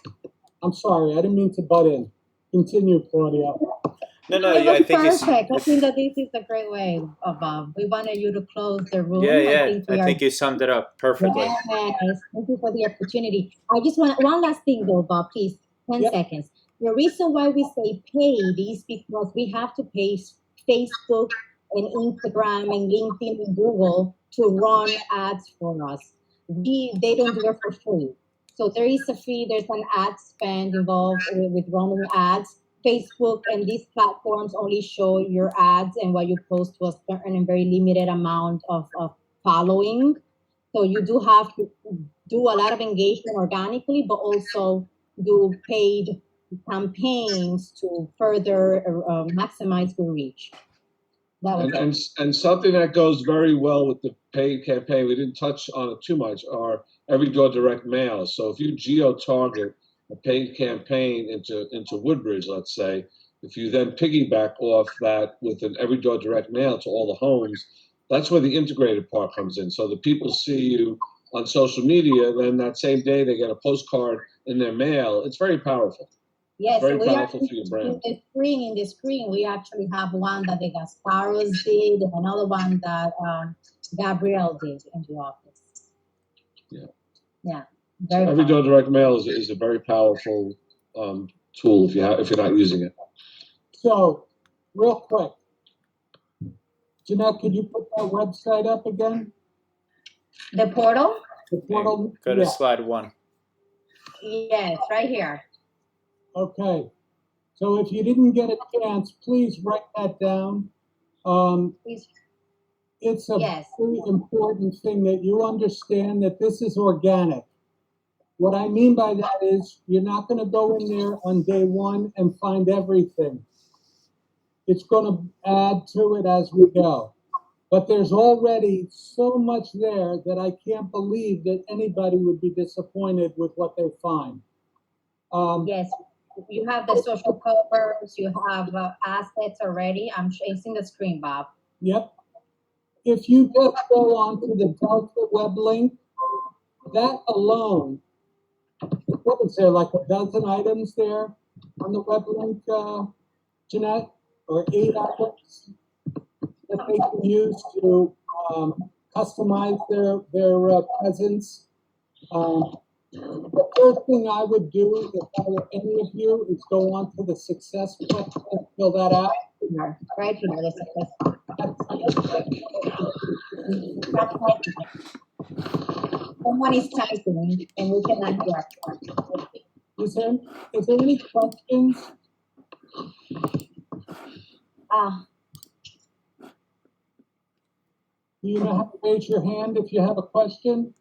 I'm sorry, I didn't mean to butt in. Continue, Claudia. No, It yeah, was I think perfect. I think that this is a great way, Bob. We wanted you to close the room. I think you summed it up perfectly. Yes, thank you for the opportunity. I just want one last thing though, Bob, please, 10 seconds. The reason why we say paid is because we have to pay Facebook and Instagram and LinkedIn and Google to run ads for us. They don't do it for free. So there is a fee, there's an ad spend involved with running ads. Facebook and these platforms only show your ads and what you post to a certain and very limited amount of following. So you do have to do a lot of engagement organically, but also do paid campaigns to further maximize your reach. That was And, it. and something that goes very well with the paid campaign, we didn't touch on it too much, are every door direct mail. So if you geo-target a paid campaign into Woodbridge, let's say, if you then piggyback off that with an every door direct mail to all the homes, that's where the integrated part comes in. So the people see you on social media, then that same day they get a postcard in their mail. It's very powerful. Yes, Very we are powerful for your brand. in the screen, we actually have one that the Gasparos did, and another one that Gabrielle did in the office. Yeah. Yeah. So Very every door powerful. direct mail is a very powerful tool if you're not using it. So, real quick, Jeanette, could you put that website up again? The portal? The portal? Go to Yeah. slide 1. Yes, right here. Okay. So if you didn't get a chance, please write that down. Please. It's a Yes. very important thing that you understand that this is organic. What I mean by that is you're not going to go in there on day one and find everything. It's going to add to it as we go. But there's already so much there that I can't believe that anybody would be disappointed with what they find. Yes. You have the social covers, you have assets already. I'm chasing the screen, Bob. Yep. If you just go on to the Delta web link, that alone, what is there, like a dozen items there on the web link, Jeanette? Or 8 items that they can use to customize their presence. The first thing I would do if I were any of you is go on to the success question and fill that out. Right here, the success. Someone is typing and we cannot hear. Is there any questions? Do you know how to raise your hand if you have a question?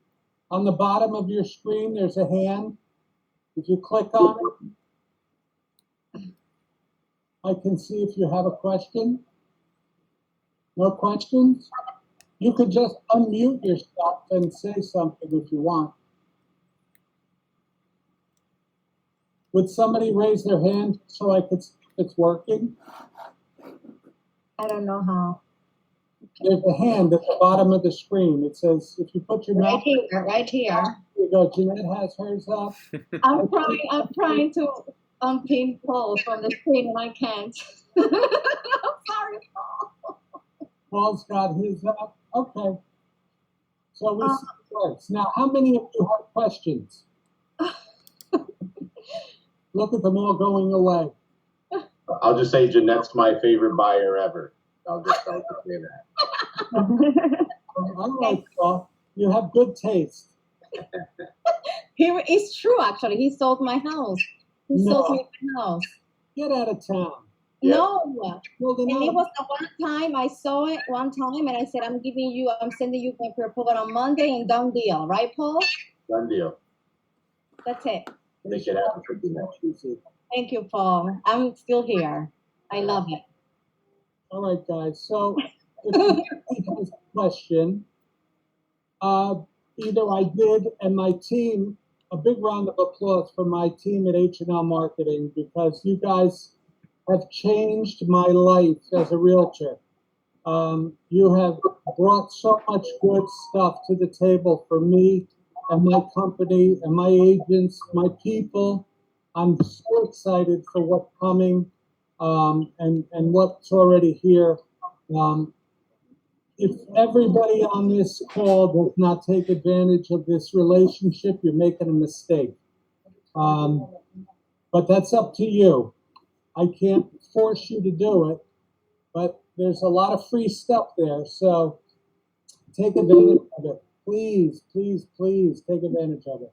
On the bottom of your screen, there's a hand. If you click on it, I can see if you have a question. No questions? You could just unmute yourself and say something if you want. Would somebody raise their hand so I could see if it's working? I don't know how. There's a hand at the bottom of the screen. It says, if you put your mouth. Right here. There you go. Jeanette has hers up. I'm trying to unpin Paul from the screen and I can't. I'm sorry, Paul. Paul's got his up. Okay. So we see it works. Now, how many of you have questions? Look at them all going away. I'll just say Jeanette's my favorite buyer ever. I'll just say that. All right, Paul. You have good taste. It's true, actually. He sold my house. He sold me my house. Get out of town. Yeah. No. Well, And it was the one time I saw it one time and I said, I'm sending you my proposal on Monday and done deal. Right, Paul? Done deal. That's it. Make it happen for Jeanette. Thank you, Paul. I'm still here. I love it. All right, guys. So, if you have a question, either I did and my team, a big round of applause for my team at H&LMarketing because you guys have changed my life as a realtor. You have brought so much good stuff to the table for me and my company and my agents, my people. I'm so excited for what's coming and what's already here. If everybody on this call does not take advantage of this relationship, you're making a mistake. But that's up to you. I can't force you to do it, but there's a lot of free stuff there. So take advantage of it. Please, please, please take advantage of it.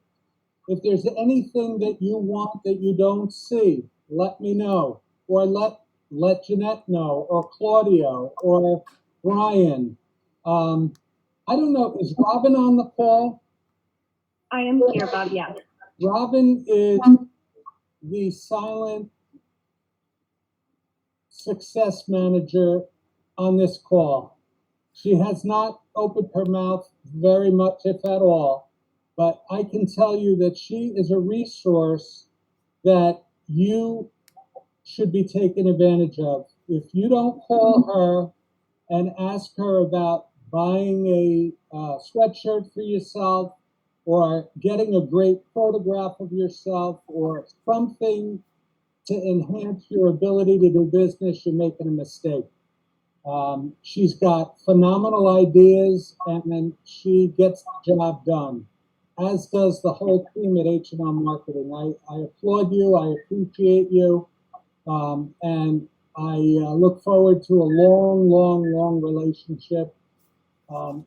If there's anything that you want that you don't see, let me know, or let Jeanette know, or Claudio, or Brian. I don't know, is Robin on the call? I am here, Bob, yes. Robin is the silent success manager on this call. She has not opened her mouth very much, if at all, but I can tell you that she is a resource that you should be taken advantage of. If you don't call her and ask her about buying a sweatshirt for yourself, or getting a great photograph of yourself, or something to enhance your ability to do business, you're making a mistake. She's got phenomenal ideas, and then she gets the job done, as does the whole team at H&LMarketing. I applaud you, I appreciate you, and I look forward to a long, long, long relationship.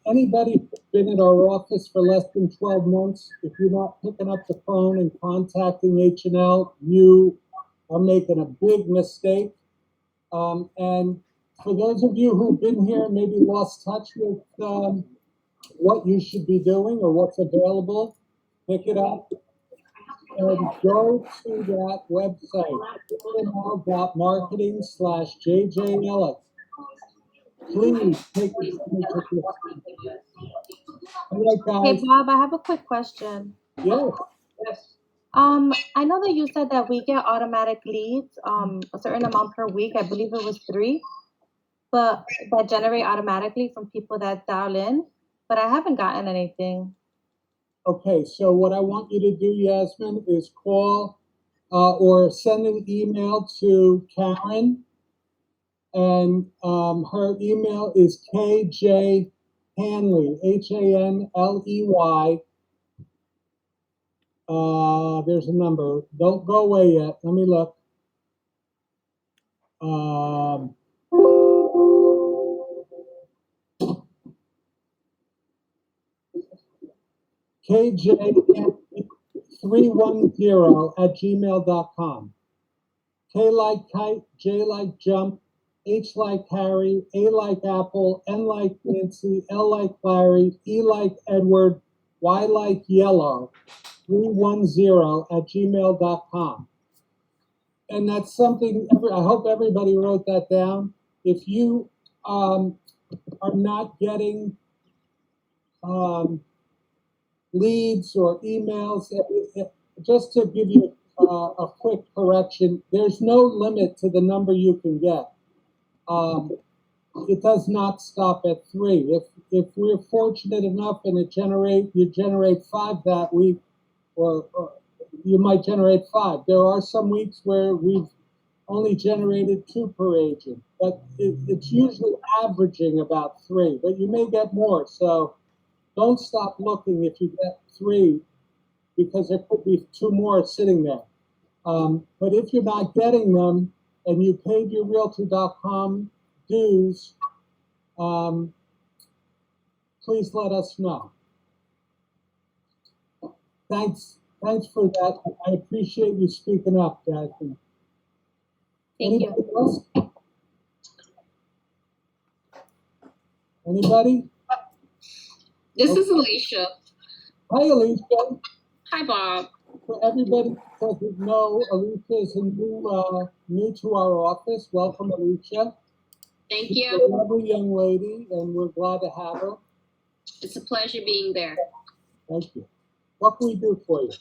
Anybody who's been at our office for less than 12 months, if you're not picking up the phone and contacting H&L, you are making a big mistake. And for those of you who've been here, maybe lost touch with what you should be doing or what's available, pick it up and go to that website, H&L.marketing/JJElek. Please take advantage of this. All right, Hey, guys. Bob, I have a quick question. Yes. I know that you said that we get automatic leads, a certain amount per week. I believe it was 3, but that generate automatically from people that dial in. But I haven't gotten anything. Okay, so what I want you to do, Yasmin, is call or send an email to Karen, and her email is KJ Hanley, HANLEY. There's a number. Don't go away yet. Let me look. KJ310@gmail.com. K like kite, J like jump, H like Harry, A like apple, N like Nancy, L like Larry, E like Edward, Y like yellow, 310@gmail.com. And that's something, I hope everybody wrote that down. If you are not getting leads or emails, just to give you a quick correction, there's no limit to the number you can get. It does not stop at 3. If we're fortunate enough and you generate 5 that week, or you might generate 5. There are some weeks where we've only generated 2 per agent, but it's usually averaging about 3, but you may get more. So don't stop looking if you get 3, because there could be 2 more sitting there. But if you're not getting them and you paid your Realtor.com dues, please let us know. Thanks for that. I appreciate you speaking up, Jasmine. Thank Anybody you. else? Anybody? This is Alicia. Hi, Alicia. Hi, Bob. For everybody who doesn't know, Alicia is new to our office. Welcome, Alicia. Thank She's you. a lovely young lady, and we're glad to have her. It's a pleasure being there. Thank you. What can we do for you?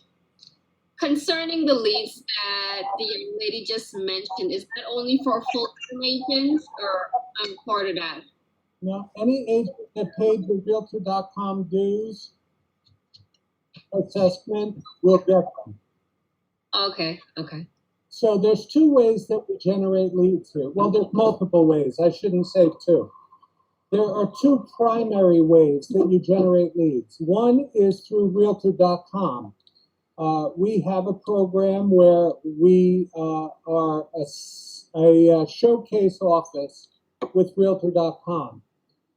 Concerning the leads that the young lady just mentioned, is that only for full-time agents, or I'm part of that? Now, any agent that paid the Realtor.com dues assessment will get them. Okay. So there's 2 ways that we generate leads here. Well, there's multiple ways. I shouldn't say 2. There are 2 primary ways that you generate leads. One is through Realtor.com. We have a program where we are a showcase office with Realtor.com.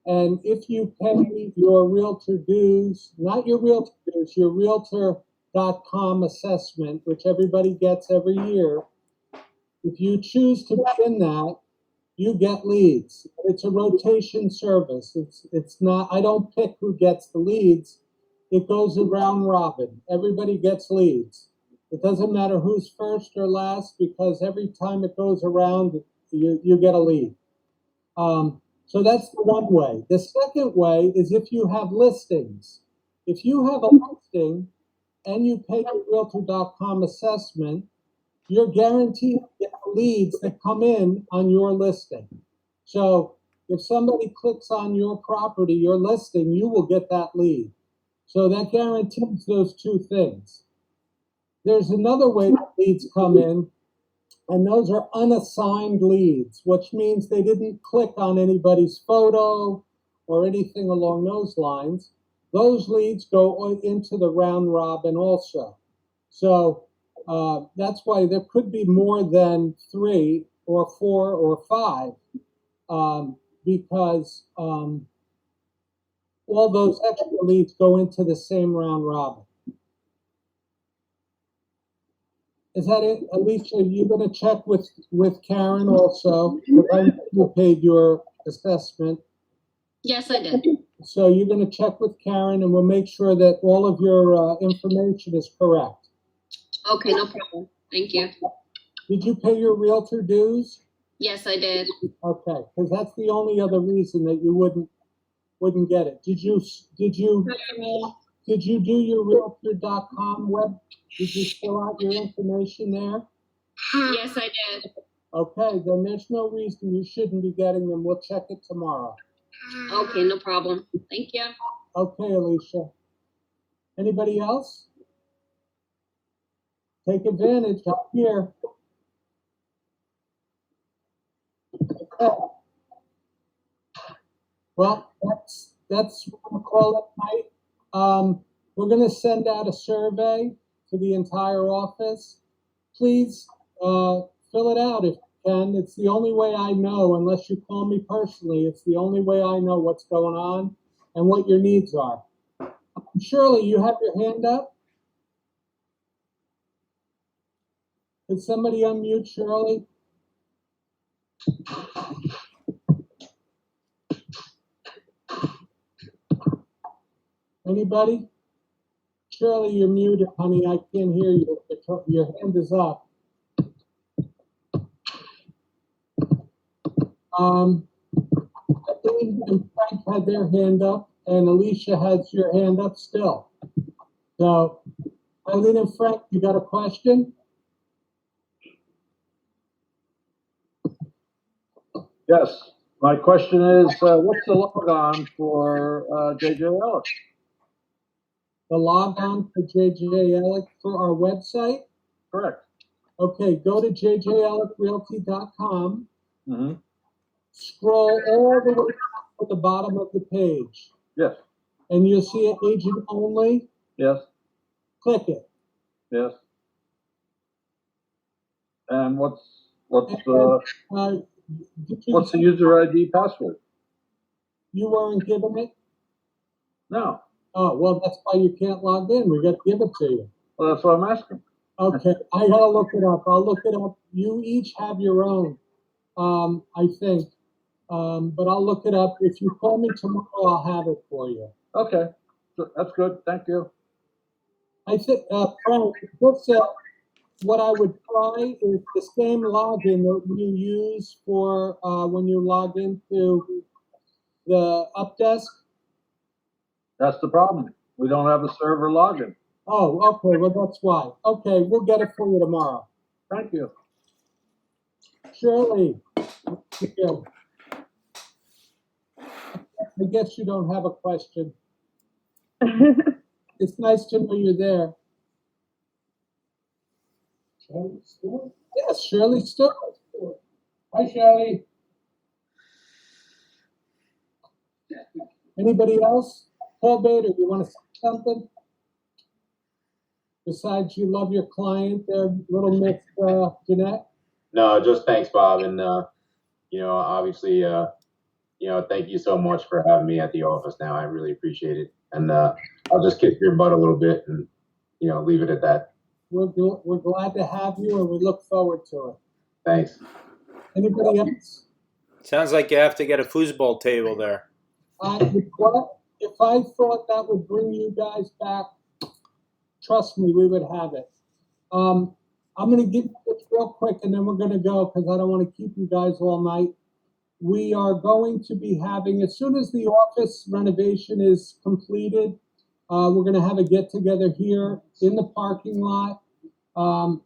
And if you pay your Realtor dues, not your Realtor dues, your Realtor.com assessment, which everybody gets every year, if you choose to begin that, you get leads. It's a rotation service. It's not, I don't pick who gets the leads. It goes around robin. Everybody gets leads. It doesn't matter who's first or last, because every time it goes around, you get a lead. So that's the one way. The second way is if you have listings. If you have a listing and you pay your Realtor.com assessment, you're guaranteed to get leads that come in on your listing. So if somebody clicks on your property, your listing, you will get that lead. So that guarantees those two things. There's another way that leads come in, and those are unassigned leads, which means they didn't click on anybody's photo or anything along those lines. Those leads go into the round robin also. So that's why there could be more than 3 or 4 or 5 because all those extra leads go into the same round robin. Is that it? Alicia, you're going to check with Karen also. I know you paid your assessment. Yes, I did. So you're going to check with Karen and we'll make sure that all of your information is correct. Okay, no problem. Thank you. Did you pay your realtor dues? Yes, I did. Okay, because that's the only other reason that you wouldn't get it. Did you do your Realtor.com web? Did you fill out your information there? Yes, I did. Okay, then there's no reason you shouldn't be getting them. We'll check it tomorrow. Okay, no problem. Thank you. Okay, Alicia. Anybody else? Take advantage up here. Okay. Well, that's what we'll call it night. We're going to send out a survey to the entire office. Please fill it out if you can. It's the only way I know, unless you call me personally, it's the only way I know what's going on and what your needs are. Shirley, you have your hand up? Did somebody unmute Shirley? Anybody? Shirley, you're muted, honey. I can't hear you. Your hand is up. Eileen and Frank had their hand up, and Alicia has your hand up still. So, Eileen and Frank, you got a question? Yes, my question is, what's the logon for JJElek? The logon for JJElek for our website? Correct. Okay, go to JJElekRealty.com. Mm-hmm. Scroll all the way to the bottom of the page. Yes. And you'll see it agent only. Yes. Click it. Yes. And what's the user ID password? You weren't given it? No. Oh, well, that's why you can't log in. We got to give it to you. Well, that's what I'm asking. Okay, I gotta look it up. I'll look it up. You each have your own, I think. But I'll look it up. If you call me tomorrow, I'll have it for you. Okay, that's good. Thank you. I think, Frank, what I would try is the same login that you use for when you log into the Updesk. That's the problem. We don't have a server login. Oh, okay. Well, that's why. Okay, we'll get it for you tomorrow. Thank you. Shirley, yeah. I guess you don't have a question. It's nice to know you're there. Shirley Stewart? Yes, Shirley Stewart. Hi, Shirley. Anybody else? Paul Bader, you want to say something? Besides, you love your client there, little Miss Jeanette? No, just thanks, Bob. And, obviously, thank you so much for having me at the office now. I really appreciate it. And I'll just kick your butt a little bit and, leave it at that. We're glad to have you, and we look forward to it. Thanks. Anybody else? Sounds like you have to get a foosball table there. If I thought that would bring you guys back, trust me, we would have it. I'm going to give you this real quick, and then we're going to go because I don't want to keep you guys all night. we are going to be having, as soon as the office renovation is completed, we're going to have a get-together here in the parking lot. I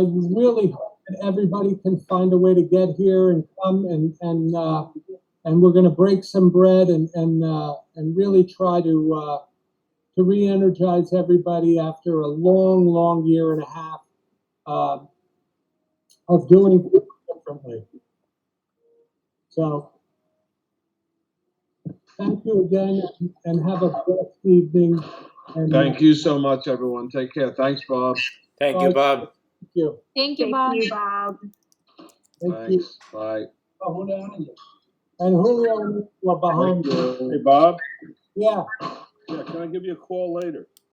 really hope that everybody can find a way to get here and come, and we're going to break some bread and really try to re-energize everybody after a long year and a half of doing things differently. So, thank you again, and have a blessed evening. And, Thank you so much, everyone. Take care. Thanks, Bob. Thank you, Bob. Thank you. Thank you, Thank Bob. you, Bob. Thank you. Thanks. Bye. And Julio, we're behind you. Hey, Bob. Yeah. Yeah, can I give you a call later?